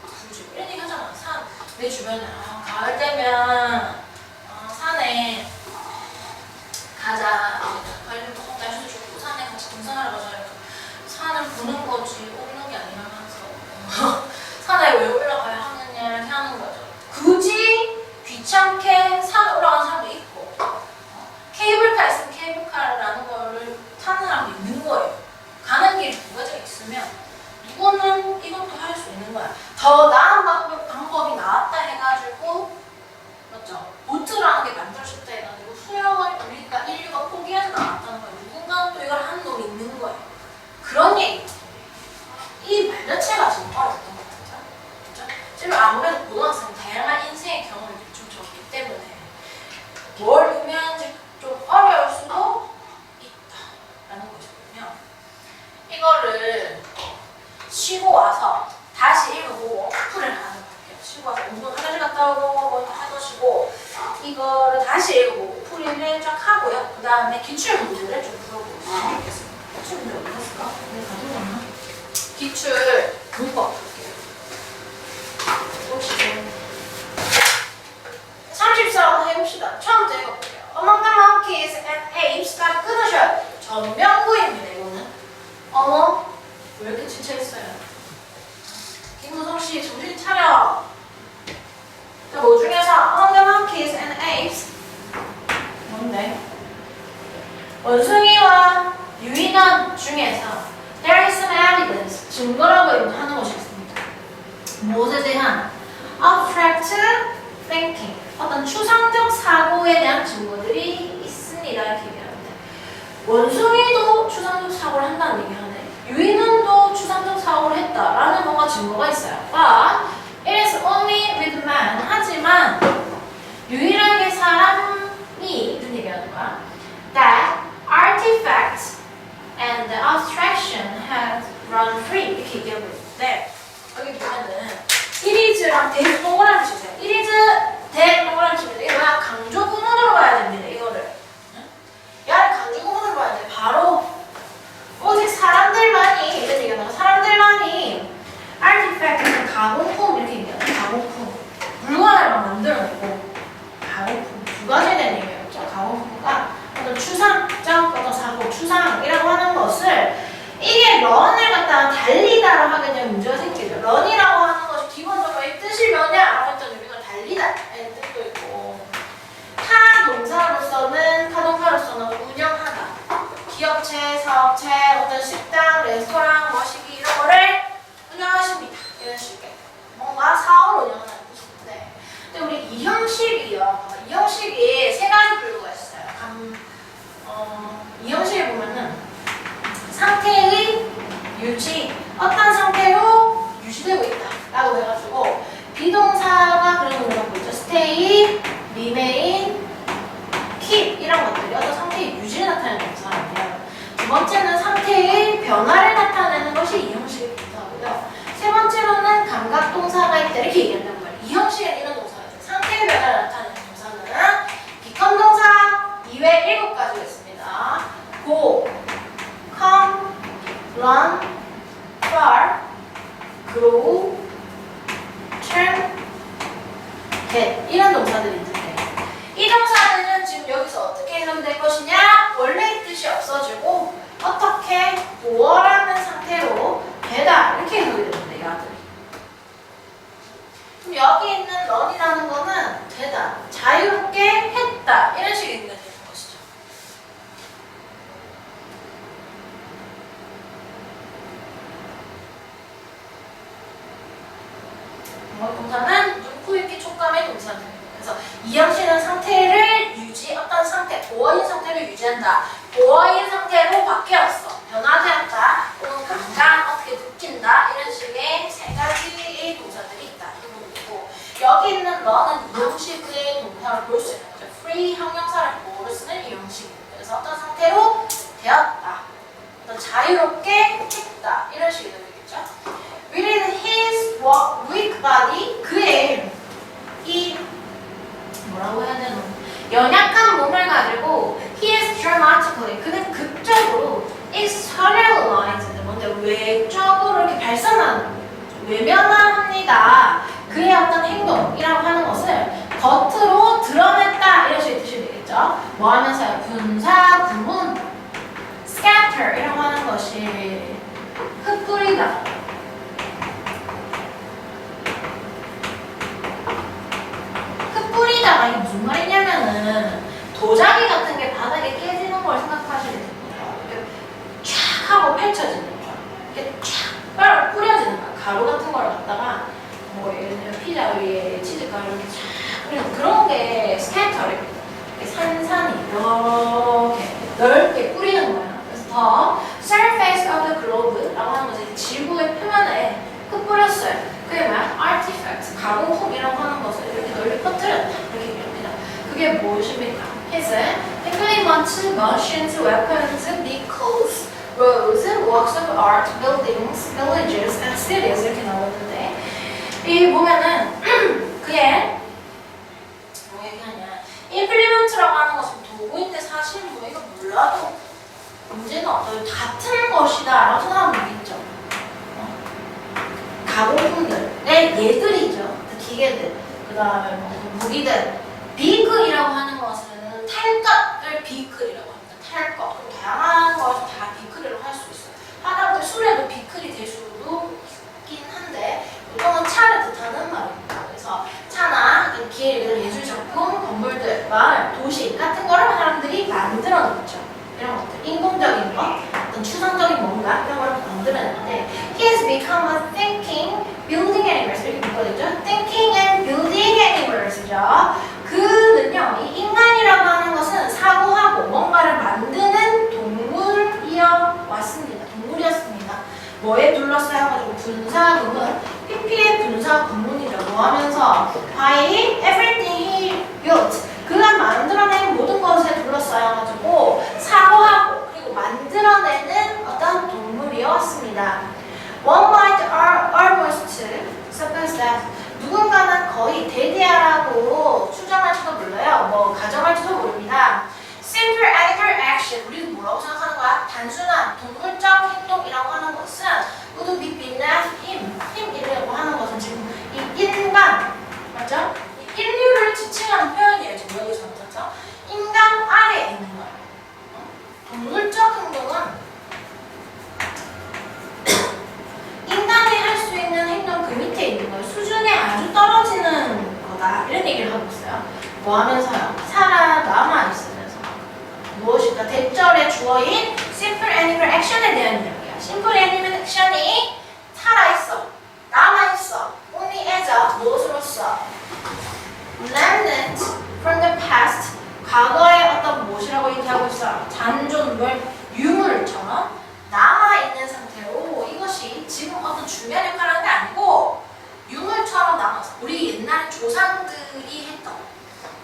굳이 이런 얘기 하잖아. 내 주변에 가을 되면 산에 가자. 날씨도 좋고 산에 같이 등산하러 가자. 산을 보는 거지 오는 게 아니라면서 산에 왜 올라가야 하느냐 이렇게 하는 거죠. 굳이 귀찮게 산 올라가는 사람도 있고 케이블카 있으면 케이블카라는 거를 타는 사람도 있는 거예요. 가는 길이 두 가지가 있으면 누구는 이것도 할 수 있는 거야. 더 나은 방법이 나왔다 해가지고 맞죠? 보트라는 게 만들어졌다 해가지고 수영을 우리가 인류가 포기하지 않았다는 거예요. 누군가는 또 이걸 하는 놈이 있는 거예요. 그런 얘기. 이 말 자체가 지금 어렵던 것 같죠? 그렇죠? 지금 아무래도 고등학생은 다양한 인생의 경험을 좀 적기 때문에 뭘 의미하는지 좀 어려울 수도 있다라는 것이거든요. 이거를 쉬고 와서 다시 읽어보고 풀을 하는 거예요. 쉬고 와서 운동 화장실 갔다 오고 뭐 하시고 이거를 다시 읽어보고 풀이를 쫙 하고요. 그 다음에 기출 문제를 좀 풀어보도록 하겠습니다. 기출 문제 어디 갔을까? 네, 가져왔나? 기출 문법 볼게요. 혹시 34번 해봅시다. 처음부터 읽어볼게요. Among the monkeys and apes가 끊으셔야 돼요. 전명구입니다. 이거는 어머 왜 이렇게 지쳐있어요? 김무성씨 정신 차려. 자, 뭐 중에서 Among the monkeys and apes 뭔데? 원숭이와 유인원 중에서 There is some evidence, 증거라고 하는 것이 있습니다. 무엇에 대한? Abstract thinking, 어떤 추상적 사고에 대한 증거들이 있습니다. 이렇게 얘기합니다. 원숭이도 추상적 사고를 한다는 얘기하네. 유인원도 추상적 사고를 했다라는 뭔가 증거가 있어요. But it is only with man. 하지만 유일하게 사람이 이런 얘기하는 거야. That artifacts and the abstraction have run free. 이렇게 얘기하고 있는데 여기 보면은 it is랑 대 동그라미 치세요. it is 대 동그라미 치면 이거 강조 구문으로 봐야 됩니다. 이거를 야를 강조 구문으로 봐야 돼. 바로 오직 사람들만이 이런 얘기하다가 사람들만이 artifact는 가공품 이렇게 얘기하는 가공품 물건을 막 만들어내고 가공품 두 가지 되는 얘기였죠. 가공품과 어떤 추상적 어떤 사고, 추상이라고 하는 것을 이게 런을 갖다가 달리다라고 하게 되면 문제가 생기죠. 런이라고 하는 것이 기본적으로 이 뜻이 뭐냐라고 했더니 우리가 달리다라는 뜻도 있고 타동사로서는 운영하다. 기업체, 사업체, 어떤 식당, 레스토랑, 머시기 이런 거를 운영하십니다. 이런 식의 뭔가 사업을 운영하는 뜻인데 근데 우리 이 형식이요. 이 형식이 세 가지 분류가 있어요. 이 형식에 보면은 상태의 유지, 어떤 상태로 유지되고 있다 라고 해가지고 비동사가 그런 거 물어보고 있죠. stay, remain, keep 이런 것들이 어떤 상태의 유지를 나타내는 동사인데요. 두 번째는 상태의 변화를 나타내는 것이 이 형식의 동사고요. 세 번째로는 감각동사가 있다 이렇게 얘기한단 말이에요. 이 형식에는 이런 동사가 있어요. 상태의 변화를 나타내는 동사는 become 동사 이외에 7가지가 있습니다. go, come, run, far, grow, turn, get 이런 동사들이 있는데 이 동사들은 지금 여기서 어떻게 해석될 것이냐? 원래의 뜻이 없어지고 어떻게 무엇라는 상태로 되다 이렇게 해석이 되는데 야들이 그럼 여기 있는 run이라는 거는 되다, 자유롭게 했다 이런 식의 의미가 되는 것이죠. 동사는 눈코 입기 촉감의 동사입니다. 그래서 이 형식은 상태를 유지, 어떤 상태, 보어인 상태를 유지한다. 보어인 상태로 바뀌었어. 변화되었다. 혹은 감각, 어떻게 느낀다. 이런 식의 세 가지의 동사들이 있다. 이 부분이고 여기 있는 run은 이 형식의 동사를 볼 수 있는 거죠. free 형용사를 보어를 쓰는 이 형식입니다. 그래서 어떤 상태로 되었다. 어떤 자유롭게 했다. 이런 식이 되겠죠. With his weak body, 그의 이 뭐라고 해야 되나? 연약한 몸을 가지고 he is dramatically, 그는 극적으로 externalized, 뭔데 외적으로 이렇게 외면합니다. 그의 어떤 행동이라고 하는 것을 겉으로 드러냈다 이런 식의 뜻이 되겠죠. 뭐 하면서요? 분사, 구문, scatter 이라고 하는 것이 흩뿌리다. 뿌리다가 이게 무슨 말이냐면은 도자기 같은 게 바닥에 깨지는 걸 생각하시면 됩니다. 이렇게 쫙 하고 펼쳐지는 거야. 이렇게 쫙 뿌려지는 거야. 가루 같은 걸 갖다가 뭐 예를 들면 피자 위에 치즈가루 이렇게 쫙 뿌리는 그런 게 스캐터링입니다. 산산이 이렇게 넓게 뿌리는 거야. 그래서 더 surface surface of the globe라고 하는 것은 지구의 표면에 흩뿌렸어요. 그게 뭐야? artifact, 가공품이라고 하는 것을 이렇게 널리 퍼뜨렸다. 이렇게 얘기합니다. 그게 무엇입니까? His implements, machines, weapons, vehicles, roads, works of art, buildings, villages, and cities 이렇게 나오는데 이 보면은 그의 뭐 얘기하냐 implement라고 하는 것은 도구인데 사실 뭐 이거 몰라도 문제는 없어요. 같은 것이다 라고 생각하면 되겠죠. 가공품들의 예들이죠. 기계들, 그 다음에 뭐 무기들. 비클이라고 하는 것은 탈 것을 비클이라고 합니다. 탈 것. 다양한 것을 다 비클이라고 할 수 있어요. 하다못해 술에도 비클이 될 수도 있긴 한데 보통은 차를 뜻하는 말입니다. 그래서 차나 기계, 예술작품, 건물들, 마을, 도시 같은 거를 사람들이 만들어 놓죠. 이런 것들, 인공적인 것, 어떤 추상적인 뭔가 이런 걸 만들어냈는데 He has become a thinking, building animals 이렇게 묶어야되죠. Thinking and building animals죠. 그는요, 이 인간이라고 하는 것은 사고하고 뭔가를 만드는 동물이어 왔습니다. 동물이었습니다. 뭐에 둘러싸여 가지고 분사구문, PP의 분사 구문이죠. 뭐 하면서 by everything he built 그가 만들어낸 모든 것에 둘러싸여가지고 사고하고 그리고 만들어내는 어떤 동물이었습니다. One might almost suppose that 누군가는 거의 대대하라고 추정할지도 몰라요. 뭐 가정할지도 모릅니다. Simple animal action 우리는 뭐라고 생각하는 거야? 단순한 동물적 행동이라고 하는 것은 would be beneath him. 힘이라고 하는 것은 지금 이 인간 맞죠? 인류를 지칭하는 표현이에요. 지금 여기서 맞죠? 인간 아래에 있는 거예요. 동물적 행동은 인간이 할 수 있는 행동 그 밑에 있는 거예요. 수준에 아주 떨어지는 거다. 이런 얘기를 하고 있어요. 뭐 하면서요? 살아남아 있으면서. 무엇일까? 대절의 주어인 simple animal action에 대한 이야기야. simple animal action이 살아있어. 남아있어. only as a 무엇으로써? remnant from the past 과거의 어떤 무엇이라고 얘기하고 있어? 잔존물, 유물처럼 남아있는 상태로 이것이 지금 어떤 중요한 역할을 하는 게 아니고 유물처럼 남아서 우리 옛날 조상들이 했던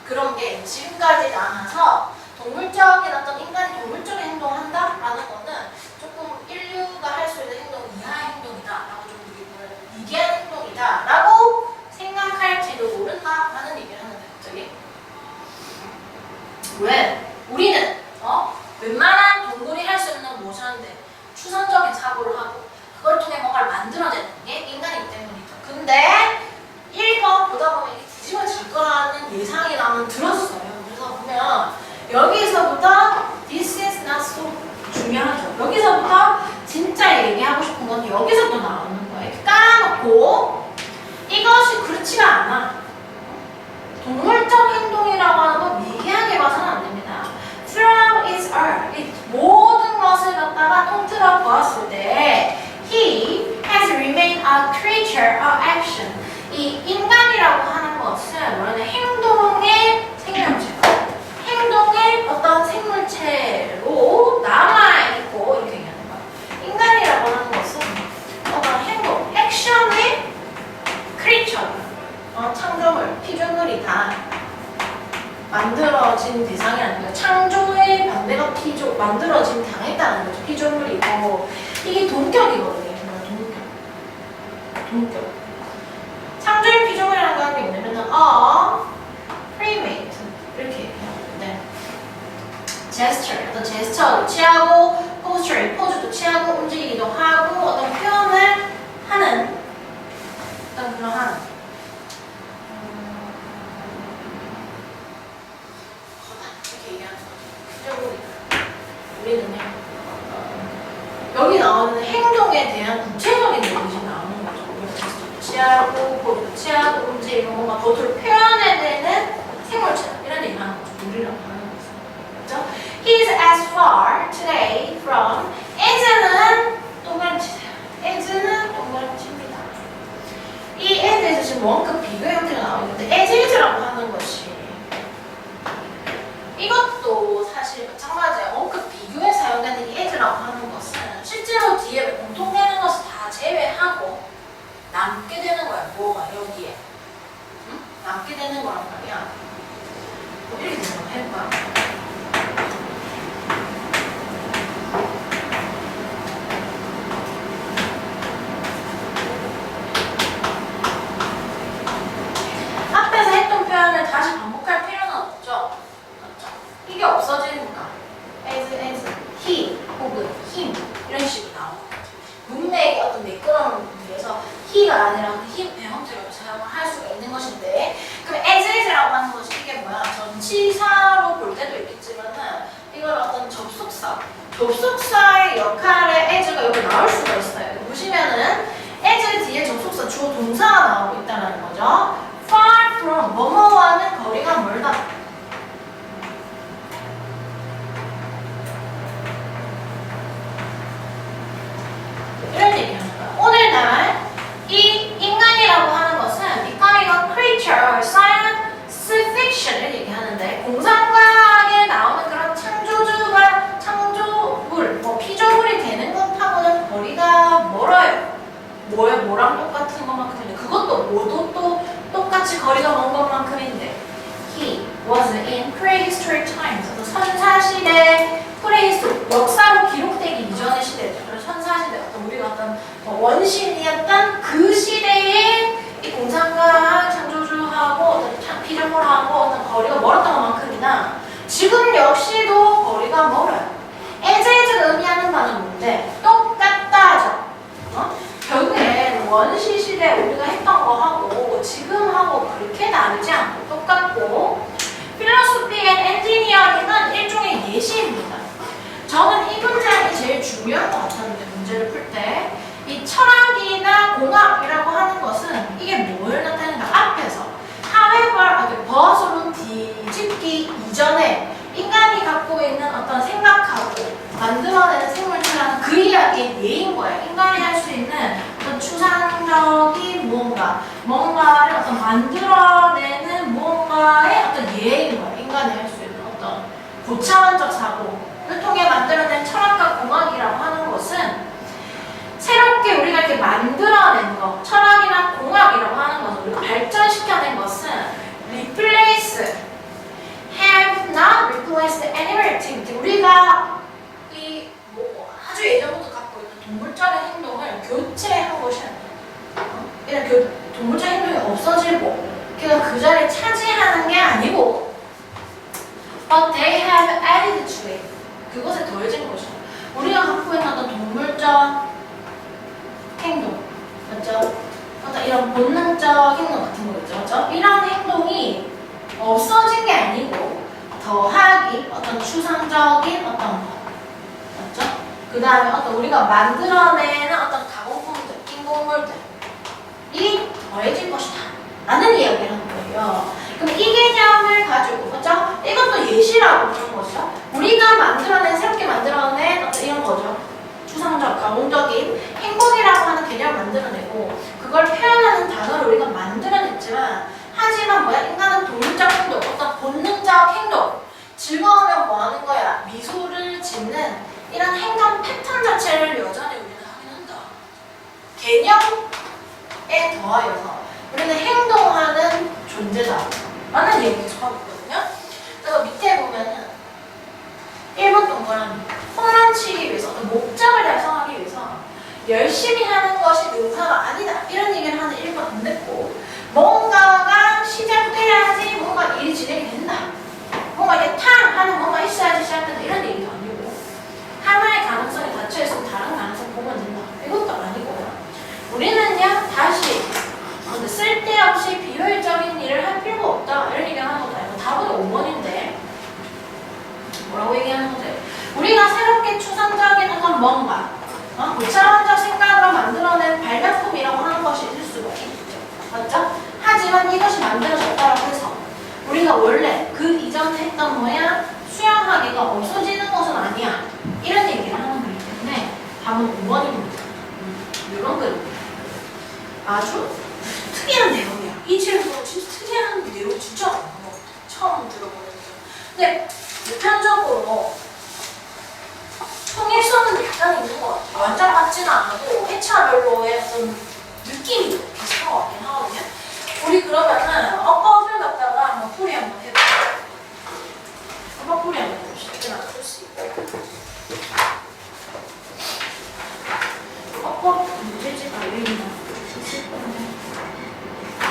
그런 게 지금까지 남아서 동물적인 어떤 인간이 동물적인 행동을 한다라는 거는 조금 인류가 할 수 있는 행동 이하의 행동이다 라고 좀 미개한 행동이다 라고 생각할지도 모른다라는 얘기를 하는데 갑자기 왜? 우리는 웬만한 동물이 할 수 있는 무엇을 하는데 추상적인 사고를 하고 그걸 통해 뭔가를 만들어내는 게 인간이기 때문이죠. 근데 읽어 보다 보면 이게 뒤집어질 거라는 예상이 나는 들었어요. 그래서 보면 여기서부터 this is not so 중요하죠. 여기서부터 진짜 얘기하고 싶은 건 여기서부터 나오는 거예요. 이렇게 깔아놓고 이것이 그렇지가 않아. 동물적 행동이라고 하는 건 미개하게 봐서는 안 됩니다. Throughout its earth, 모든 것을 갖다가 통틀어 보았을 때 He has remained a creature of action. 이 인간이라고 하는 것은 뭐냐면 행동의 생명체, 행동의 어떤 생물체로 남아있고 이렇게 얘기하는 거야. 인간이라고 하는 것은 어떤 행동, 액션의 크리처, 창조물, 피조물이다. 만들어진 대상이 아니라 창조의 반대가 피조, 만들어진 당했다는 거죠. 피조물이고 이게 동격이거든요. 동격. 창조의 피조물이라는 게 뭐냐면은 primate 이렇게 얘기해요. 네. gesture, 어떤 제스처도 취하고 posture, 포즈도 취하고 움직이기도 하고 어떤 표현을 하는 어떤 그러한 우리는요 여기 나오는 행동에 대한 구체적인 것이 나오는 거죠. 제스처도 취하고 포즈도 취하고 움직이고 뭔가 그것을 표현해내는 생물체 이런 얘기를 하는 거죠. 우리라고 하는 거죠. 그렇죠? He is as far today from as는 동그라미 치세요. as는 동그라미 칩니다. 이 as에서 지금 원급 비교 형태가 나오는데 as라고 하는 것이 이것도 사실 마찬가지예요. 원급 비교에 사용되는 이 as라고 하는 것은 실제로 be가 아니라 힘의 형태로 사용을 할 수가 있는 것인데, 그럼 as라고 하는 것이 이게 뭐야? 전치사로 볼 때도 있겠지만은 이걸 어떤 접속사의 역할의 as가 여기 나올 수가 있어요. 보시면은 as 뒤에 접속사 주어 동사가 나오고 있다는 거죠. far from 뭐뭐와는 거리가 멀다. 이런 얘기하는 거야. 오늘날 이 인간이라고 하는 것은 becoming a creature, science fiction을 얘기하는데, 공상과학에 나오는 그런 창조주가 창조물, 피조물이 되는 것하고는 거리가 멀어요. 뭐랑 똑같은 것만큼인데, 그것도 모두 또 똑같이 거리가 먼 것만큼인데, he was in prehistoric times, 선사시대, prehistoric, 역사로 기록되기 이전의 시대죠. 그래서 선사시대, 우리가 어떤 원신이었던 그 시대에 이 공상과학 창조주하고 어떤 피조물하고 어떤 거리가 멀었던 것만큼이나 지금 역시도 거리가 멀어요. as가 의미하는 바는 뭔데? 똑같다죠. 결국엔 원시 시대 우리가 했던 거하고 지금하고 그렇게 다르지 않고 똑같고, 필로소피 앤 엔지니어링은 일종의 예시입니다. 저는 이 문장이 제일 중요한 것 같았는데, 문제를 풀 때 이 철학이나 공학이라고 하는 것은 이게 뭘 나타낸다? 앞에서 however, 벗으로 뒤집기 이전에 인간이 갖고 있는 어떤 생각하고 만들어내는 생물체라는 그 이야기의 예인 거예요. 인간이 할 수 있는 어떤 추상적인 뭔가를 어떤 만들어내는 무언가의 어떤 예인 거예요. 인간이 할 수 있는 어떤 고차원적 사고를 통해 만들어낸 철학과 공학이라고 하는 것은 새롭게 우리가 이렇게 만들어낸 것, 철학이나 공학이라고 하는 것을 우리가 발전시켜낸 것은 replace, have not replaced any activity. 우리가 이 아주 예전부터 갖고 있는 동물적인 행동을 교체한 것이 아니에요. 이런 동물적인 행동이 없어지고 그 자리에 차지하는 게 아니고, but they have added to it. 그것에 더해진 것이죠. 우리가 갖고 있는 어떤 동물적 행동, 맞죠? 어떤 이런 본능적 행동 같은 거 있죠, 맞죠? 이런 행동이 없어진 게 아니고 더하기, 어떤 추상적인 어떤 거, 맞죠? 그 다음에 어떤 우리가 만들어내는 어떤 가공품들, 인공물들이 더해질 것이다 라는 이야기를 하는 거예요. 그럼 이 개념을 가지고, 그죠? 이것도 예시라고 하는 것이죠. 우리가 만들어낸, 새롭게 만들어낸 어떤 이런 거죠. 추상적, 가공적인 행복이라고 하는 개념을 만들어내고 그걸 표현하는 단어를 우리가 만들어냈지만, 하지만 뭐야? 인간은 동물적 행동, 어떤 본능적 행동, 즐거우면 뭐 하는 거야? 미소를 짓는 이런 행동 패턴 자체를 여전히 우리는 하긴 한다. 개념에 더하여서 우리는 행동하는 존재다 라는 얘기 계속 하고 있거든요. 그래서 밑에 보면은 1번 동그라미, 홈런치기 위해서, 어떤 목적을 달성하기 위해서 열심히 하는 것이 능사가 아니다 이런 얘기를 하는 1번 안 됐고, 뭔가가 시작돼야지 뭔가 일이 진행이 된다, 뭔가 이렇게 탕 하는 뭔가 있어야지 시작된다 이런 얘기도 아니고, 하나의 가능성이 닫혀있으면 다른 가능성 보면 된다 이것도 아니고요. 우리는요 다시 쓸데없이 비효율적인 일을 할 필요가 없다 이런 얘기를 하는 것도 아니고, 답은 5번인데 뭐라고 얘기하는 거죠? 우리가 새롭게 추상적인 어떤 뭔가, 고차원적 생각으로 만들어낸 발명품이라고 하는 것이 있을 수가 있죠. 맞죠? 하지만 이것이 만들어졌다고 해서 우리가 원래 그 이전에 했던 거야 수용하기가 없어지는 것은 아니야 이런 얘기를 하는 거기 때문에 답은 5번입니다. 이런 그림. 아주 특이한 내용이야. 이 책에서 진짜 특이한 내용 진짜 처음 들어보는 거죠. 근데 보편적으로 통일성은 약간 있는 것 같아요. 완전 같지는 않아도 회차별로의 어떤 느낌이 비슷한 것 같긴 하거든요. 우리 그러면은 어법을 갖다가 한번 풀이 한번 해볼게요. 어법 풀이 한번 해봅시다. 이렇게 나눌 수 있고. 어법 문제집 알려있나? 있을 건데.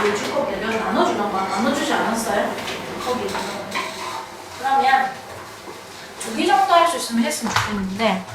왜 줄 거게? 내가 나눠주던 거 나눠주지 않았어요? 거기 나눠. 그러면 2개 정도 할 수 있으면 했으면 좋겠는데,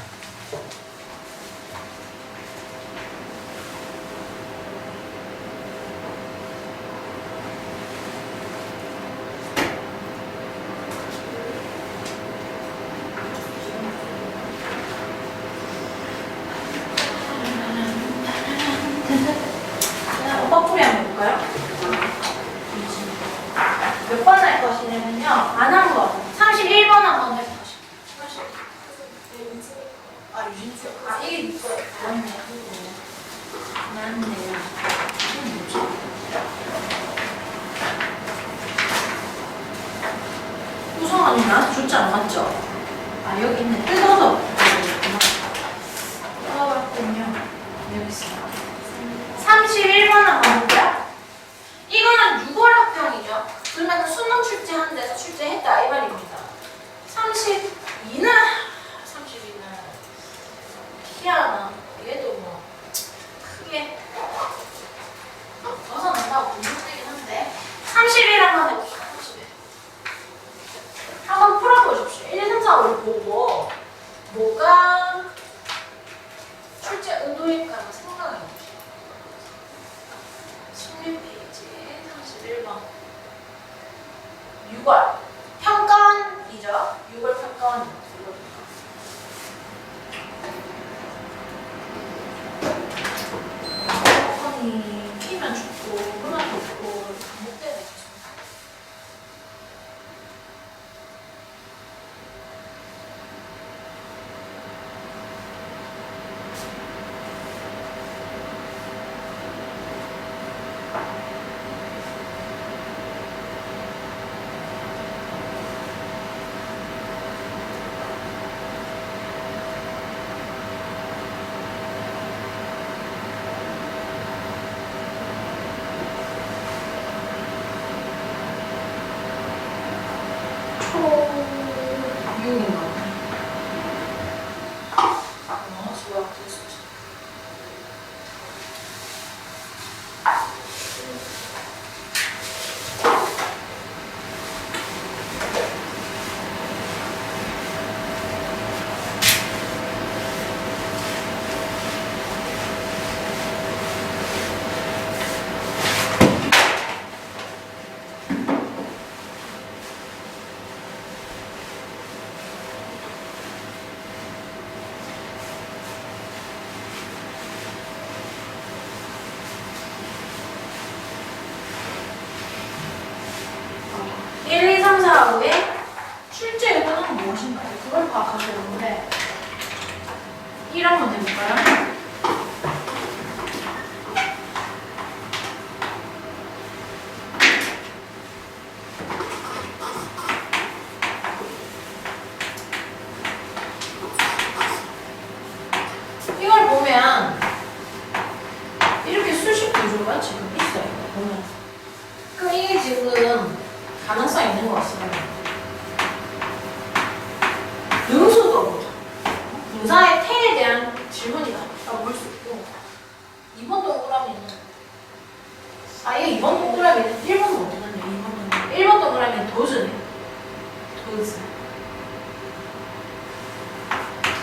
유진수. 이게 있어요. 맞네요. 이건 뭐지? 우성언니 나한테 줬지 않았죠? 아 여기 있네. 뜯어서 뜯어봤군요. 여기 있어요. 31번 한번 볼까요? 이거는 6월 합평이죠. 그러면 수능 출제한 데서 출제했다 이 말입니다. 32는 희한하나 얘도 뭐 크게 벗어난다고 분석되긴 한데 31 한번 해봅시다. 31 한번 풀어보십시오. 1, 2, 3, 4, 5를 보고 뭐가 출제 의도일까 한번 생각해봅시다. 16페이지 31번 6월 평가원이죠. 6월 평가원. 피면 죽고 그만 덮고 반복되네. 출제 의도는 무엇인가요? 그걸 파악하셔야 되는데 1 한번 해볼까요? 이걸 보면 이렇게 수식 구조가 지금 있어요. 보면 그럼 이게 지금 가능성 있는 것 같습니다. 능수도 보자. 분사의 태에 대한 질문이다 라고 볼 수 있고 2번 동그라미는 이게 2번 동그라미는 1번은 어디 갔냐 2번 동그라미 1번 동그라미는 도즈네. 도즈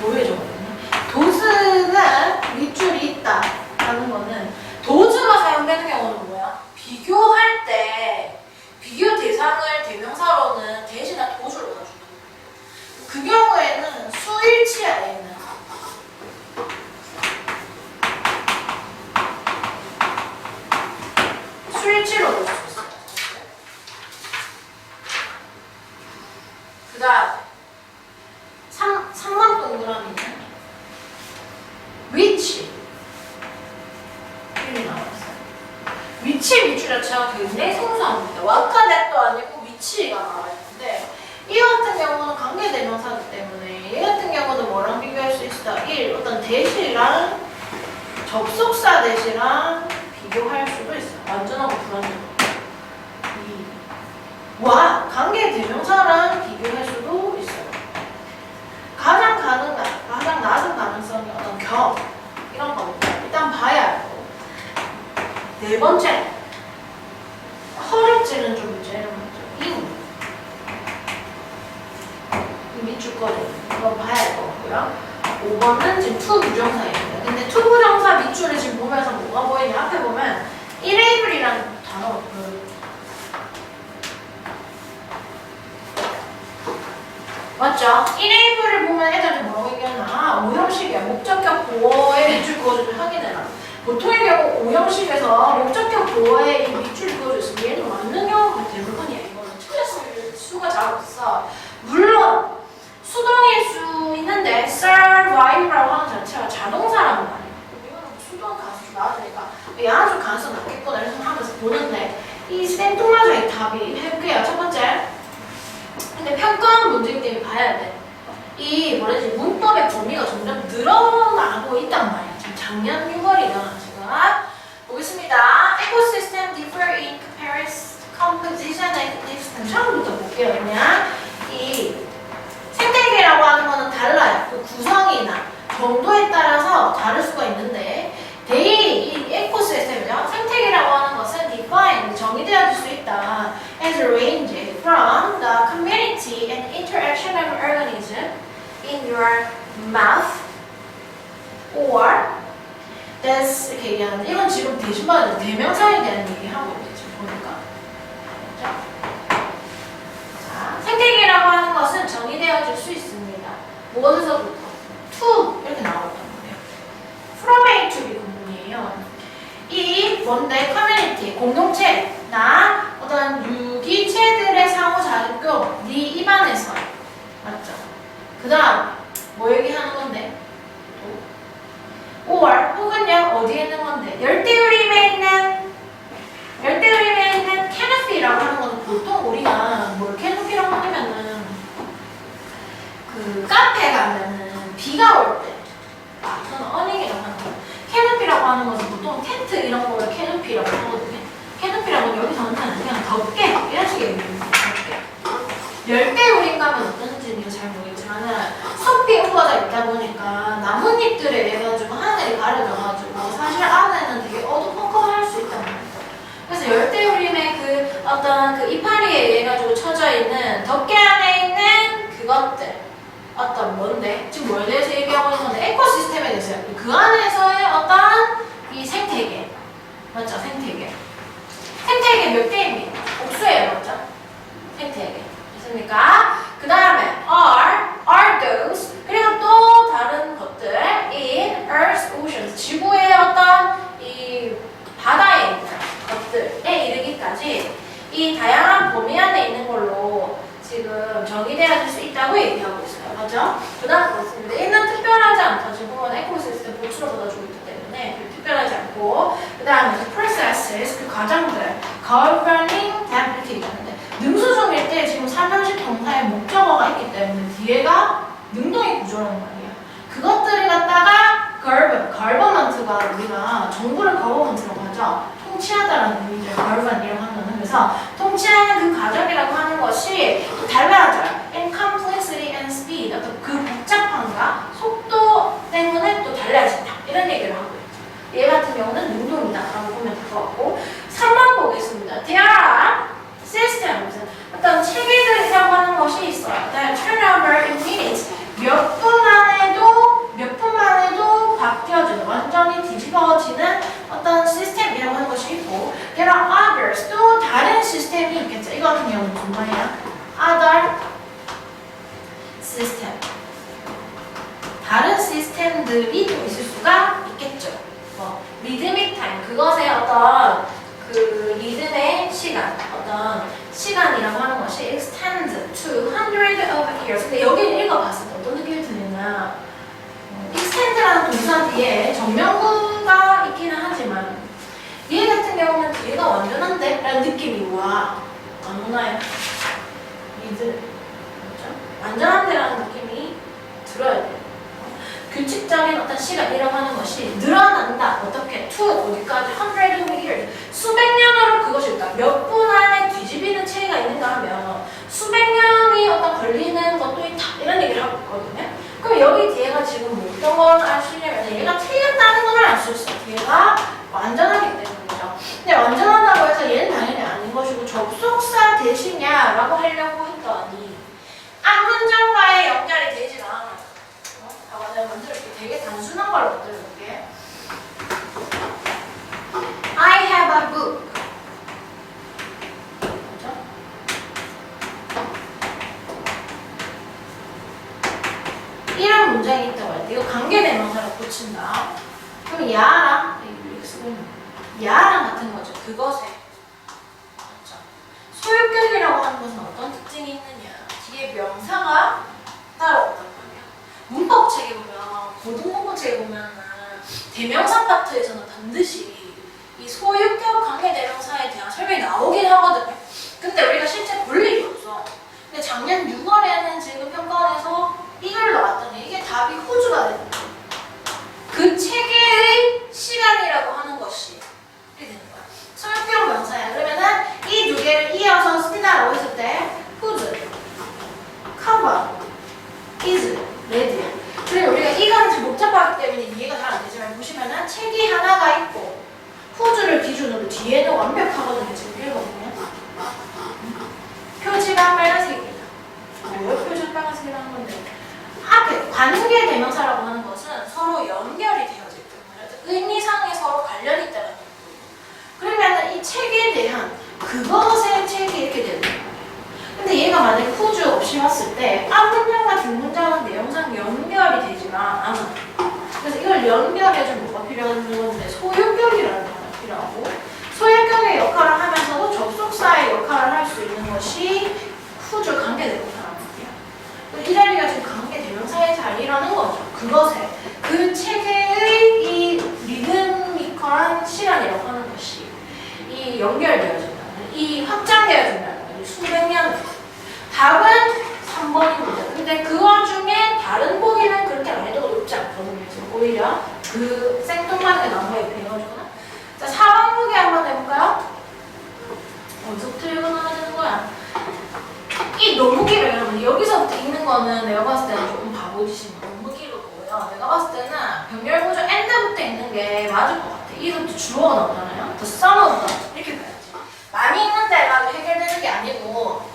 도에 적었거든요. 도즈가 밑줄이 있다 라는 거는 도즈가 사용되는 경우는 뭐야? 비교할 때 비교 대상을 대명사로는 대신에 도주로 가주는 거예요. 그 경우에는 수일치 아래에는 수일치로 넣을 수 있어요. 그 다음 3번 동그라미는 위치 1이 나왔어요. 위치 밑줄 자체가 굉장히 생소합니다. 와카넷도 아니고 위치가 나와 있는데 이 같은 경우는 관계대명사이기 때문에 얘 같은 경우는 뭐랑 비교할 수 있어? 1. 어떤 대시랑 접속사 대시랑 비교할 수도 있어요. 완전하고 불완전하고 2. 와 관계대명사랑 비교할 수도 있어요. 가장 낮은 가능성이 어떤 경 이런 거부터 일단 봐야 하고 네 번째 허리띠는 좀 이제 이유 이 밑줄 거리 이거 봐야 할 것 같고요. 5번은 지금 투 부정사입니다. 근데 투 부정사 밑줄을 지금 보면서 뭐가 보이냐 앞에 보면 enable이라는 단어가 보여요. 맞죠? enable을 보면 애들한테 뭐라고 얘기하나? 오형식이야. 목적격 보어의 밑줄 그어줘도 확인해라. 보통의 경우 오형식에서 목적격 보어에 이 밑줄 그어줘서 얘는 맞는 경우가 대부분이야. 이거는 틀렸을 수가 잘 없어. 물론 수동일 수 있는데 survive라고 가수라고 하는 자체가 자동사라는 말이에요. 이거는 수동 가수 나왔으니까 야수 가수 낫겠구나 이렇게 하면서 보는데 이 생뚱맞은 답이 해볼게요. 첫 번째. 근데 평가하는 문제이기 때문에 봐야 돼. 이 뭐라지 문법의 범위가 점점 늘어나고 있단 말이야. 지금 작년 6월이나 지금 보겠습니다. Ecosystem differ in composition and existence. 처음부터 볼게요. 그냥 이 생태계라고 하는 거는 달라요. 그 구성이나 정도에 따라서 다를 수가 있는데 이 에코시스템이죠. 생태계라고 하는 것은 define, 정의되어질 수 있다. as ranged from the community and interaction of organisms in your mouth or that's 이렇게 얘기하는데 이건 지금 대신받은 대명사에 대한 얘기하고 있죠. 지금 보니까. 자, 생태계라고 하는 것은 정의되어질 수 있습니다. 무엇에서부터? to 이렇게 나왔단 말이에요. from A to B 구문이에요. 이 뭔데? 커뮤니티, 공동체나 어떤 유기체들의 상호작용 네 입안에서 맞죠? 그 다음 뭐 얘기하는 건데? or 혹은요 어디에 있는 건데? 열대우림에 있는 캐노피라고 하는 거는 보통 우리가 뭘 캐노피라고 하면은 그 카페 가면은 비가 올 때 저는 어닝이라고 하는 거 캐노피라고 하는 것은 보통 텐트 이런 거를 캐노피라고 하거든요. 캐노피라고 하면 여기서는 그냥 덮개 이런 식의 의미입니다. 덮개. 열대우림 가면 어떤지는 이거 잘 모르겠지만 숲이 우거져 있다 보니까 나뭇잎들에 의해 가지고 하늘이 가려져가지고 사실 안에는 되게 어두컴컴할 수 있단 말이에요. 그래서 열대우림의 그 어떤 그 이파리에 의해 가지고 쳐져 있는 덮개 안에 있는 그것들 어떤 뭔데? 지금 뭐에 대해서 얘기하고 있는 건데 에코시스템에 대해서요. 그 안에서의 어떤 이 생태계 맞죠? 생태계 몇 개입니다. 복수예요. 맞죠? 생태계 됐습니까? 그 다음에 are those 그리고 또 다른 것들 in earth oceans 지구의 어떤 이 바다에 있는 것들에 이르기까지 이 다양한 범위 안에 있는 걸로 지금 정의되어질 수 있다고 얘기하고 있어요. 맞죠? 그 다음 그렇습니다. 얘는 특별하지 않다. 지금은 에코시스템 보충을 받아주고 있기 때문에 특별하지 않고 그 다음에 processes 그 과정들 governing temperature 있는데 능수 중일 때 지금 삼형식 동사의 목적어가 있기 때문에 뒤에가 능동의 구조라는 말이에요. 그것들을 갖다가 government가 우리가 정부를 government라고 하죠. 통치하다라는 의미죠. government이라고 하는 거는 그래서 통치하는 그 과정이라고 하는 것이 또 달라져요. in complexity and speed 어떤 그 복잡함과 속도 때문에 또 달라진다. 이런 얘기를 하고 있죠. 얘 같은 경우는 능동이다라고 보면 될 것 같고 3번 보겠습니다. There are systems 어떤 체계들이라고 하는 것이 있어요. that turn over in minutes 몇 분만 해도 바뀌어지는 완전히 뒤집어지는 어떤 시스템이라고 하는 것이 있고 there are others 또 다른 시스템이 있겠죠. 이거 같은 경우는 무슨 말이야? other system 다른 시스템들이 또 있을 수가 있겠죠. 리드믹 타임 그것의 어떤 그 리듬의 시간 어떤 시간이라고 하는 것이 extend to hundreds of years 근데 여기를 읽어봤을 때 어떤 느낌이 드느냐 extend라는 동사 뒤에 정명구가 있기는 하지만 얘 같은 경우는 뒤에가 완전한데? 라는 느낌이 와 안 오나요? 리드 그렇죠? 완전한데 라는 느낌이 들어야 돼요. 규칙적인 어떤 시간이라고 하는 것이 늘어난다. 어떻게? to 어디까지? hundred of years. 수백 년으로 그것이 있다. 몇 분 안에 뒤집이는 체계가 있는가 하면 수백 년이 어떤 걸리는 것도 있다. 이런 얘기를 하고 있거든요. 그럼 여기 뒤에가 지금 뭐 어떤 걸 알 수 있냐면 얘가 틀렸다는 걸 알 수 있어요. 뒤에가 완전하기 때문이죠. 근데 완전하다고 해서 얘는 당연히 아닌 것이고 접속사 대신이야라고 하려고 했더니 앞문장과의 연결이 되질 않아요. 내가 만들어볼게. 되게 단순한 걸로 만들어볼게. I have a book. 그렇죠? 이런 문장이 있다고 할 때 이거 관계대명사를 붙인다. 그럼 야랑 이렇게 쓰고 있는 야랑 같은 거죠. 그것에 그렇죠? 소유격이라고 하는 것은 어떤 특징이 있느냐? 뒤에 명사가 따라온단 말이야. 문법 책에 보면 고등공부지에 보면은 대명사 파트에서는 반드시 이 소유격 관계 대명사에 대한 설명이 나오긴 하거든요. 근데 우리가 실제 볼 일이 없어. 근데 작년 6월에는 지금 평가원에서 이걸 나왔더니 이게 답이 호주가 되는 거야. 그 체계의 시간이라고 하는 것이 이렇게 되는 거야. 소유격 명사야. 그러면은 이 두 개를 이어서 쓰다라고 했을 때 whose, cover, is, ready. 그래 우리가 이거는 좀 복잡하기 때문에 이해가 잘 안 되지만 보시면은 책이 하나가 있고 whose를 기준으로 뒤에는 완벽하거든요. 지금 읽어보면 표지가 빨간색입니다. 왜 표지가 빨간색이라는 건데 앞에 관계 대명사라고 하는 것은 서로 연결이 되어질 때문에 의미상에 서로 관련이 있다는 거예요. 그러면 이 책에 대한 그것의 책이 이렇게 되는 거예요. 근데 얘가 만약에 whose 없이 왔을 때 앞문장과 뒷문장은 내용상 연결이 되지만 않아. 그래서 이걸 연결해주는 뭐가 필요한 건데 소유격이라는 거가 필요하고 소유격의 역할을 하면서도 접속사의 역할을 할 수 있는 것이 whose 관계대명사라는 거예요. 이 자리가 지금 관계대명사의 자리라는 거죠. 그것에 그 체계의 이 리드미컬한 시간이라고 하는 것이 이 연결되어진다는 이 확장되어진다는 거예요. 수백 년 답은 3번입니다. 근데 그 와중에 다른 보기는 그렇게 난이도가 높지 않거든요. 오히려 그 생뚱맞게 나무에 배워주거나. 자, 4번 보기 한번 해볼까요? 어디서부터 읽어놔야 되는 거야? 이 너무 길어요, 여러분. 여기서부터 읽는 거는 내가 봤을 때는 조금 바보짓인 거 너무 길었고요. 내가 봤을 때는 병렬구조 end부터 읽는 게 맞을 것 같아. 이것도 주어가 나오잖아요. the sum of the 이렇게 봐야지. 많이 있는데 가지고 해결되는 게 아니고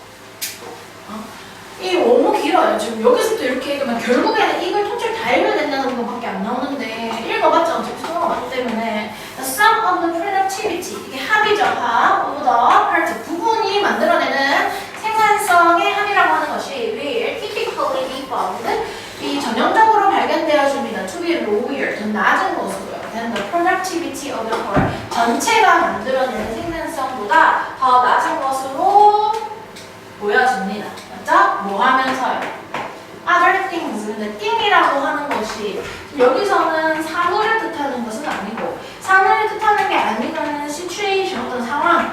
이 너무 길어요. 지금 여기서부터 이렇게 읽으면 결국에는 이걸 통째로 다 읽어야 된다는 것밖에 안 나오는데 읽어봤자 어차피 소용가 없기 때문에 the sum of the productivity 이게 합이죠. 합 of the part 부분이 만들어내는 생산성의 합이라고 하는 것이 will typically be found 이 전형적으로 발견되어집니다. to be lower 더 낮은 것으로요. than the productivity of the whole 전체가 만들어내는 생산성보다 더 낮은 것으로 보여집니다. 맞죠? 뭐 하면서요? other things. 근데 thing이라고 하는 것이 여기서는 사물을 뜻하는 것은 아니고 사물을 뜻하는 게 아니고는 situation 어떤 상황을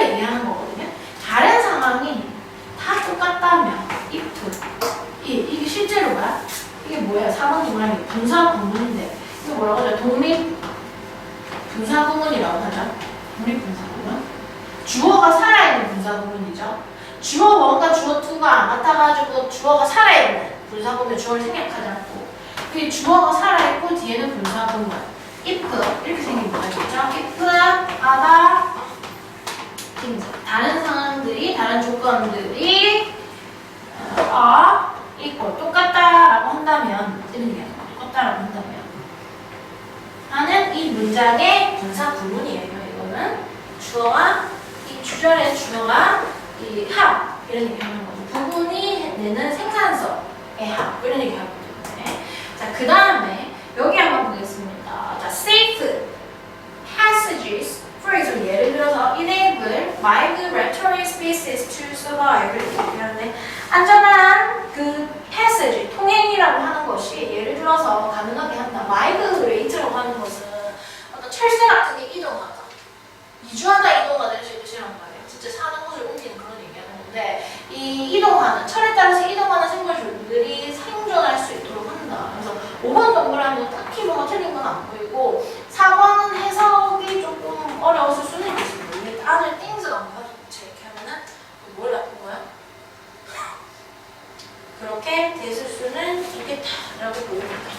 얘기하는 거거든요. 다른 상황이 다 똑같다면 if 이게 실제로 뭐야? 이게 뭐야? 4번 동그라미 분사 구문인데 이거 뭐라고 하죠? 독립 분사 구문이라고 하죠. 독립 분사 구문. 주어가 살아있는 분사 구문이죠. 주어 원과 주어 투가 같아가지고 주어가 살아있는 분사구문에 주어를 생략하지 않고 그 주어가 살아있고 뒤에는 분사구문 if 이렇게 생긴 거가 있죠. if, other things 다른 상황들이 다른 조건들이 equal 똑같다라고 한다면 이런 얘기하는 거예요. 똑같다라고 한다면 하는 이 문장의 분사구문이에요. 이거는 주어와 이 주절의 주어가 이 합 이런 얘기 하는 거죠. 부분이 내는 생산성의 합 이런 얘기 하고 있는데 자, 그 다음에 여기 한번 보겠습니다. 자, safe passages for example 예를 들어서 enable migratory species to survive 이렇게 얘기하는데 안전한 그 passage 통행이라고 하는 것이 예를 들어서 가능하게 한다. migrate라고 하는 것은 어떤 철새 같은 게 이동하다 이주하다 이동하다 이런 식의 뜻이란 말이에요. 진짜 사는 곳을 옮기는 그런 얘기하는 건데 이 이동하는 철에 따라서 이동하는 생물들이 생존할 수 있도록 한다. 그래서 5번 동그라미는 딱히 뭐가 틀린 건 안 보이고 4번은 해석이 조금 어려웠을 수는 있습니다. 이게 other things가 뭐야 도대체 이렇게 하면은 뭘 나쁜 거야? 그렇게 됐을 수는 있겠다라고 보입니다.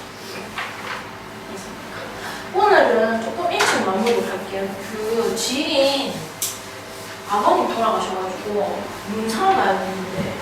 오늘은 조금 일찍 마무리를 할게요. 그 지인 아버님 돌아가셔가지고 사러 가야 되는데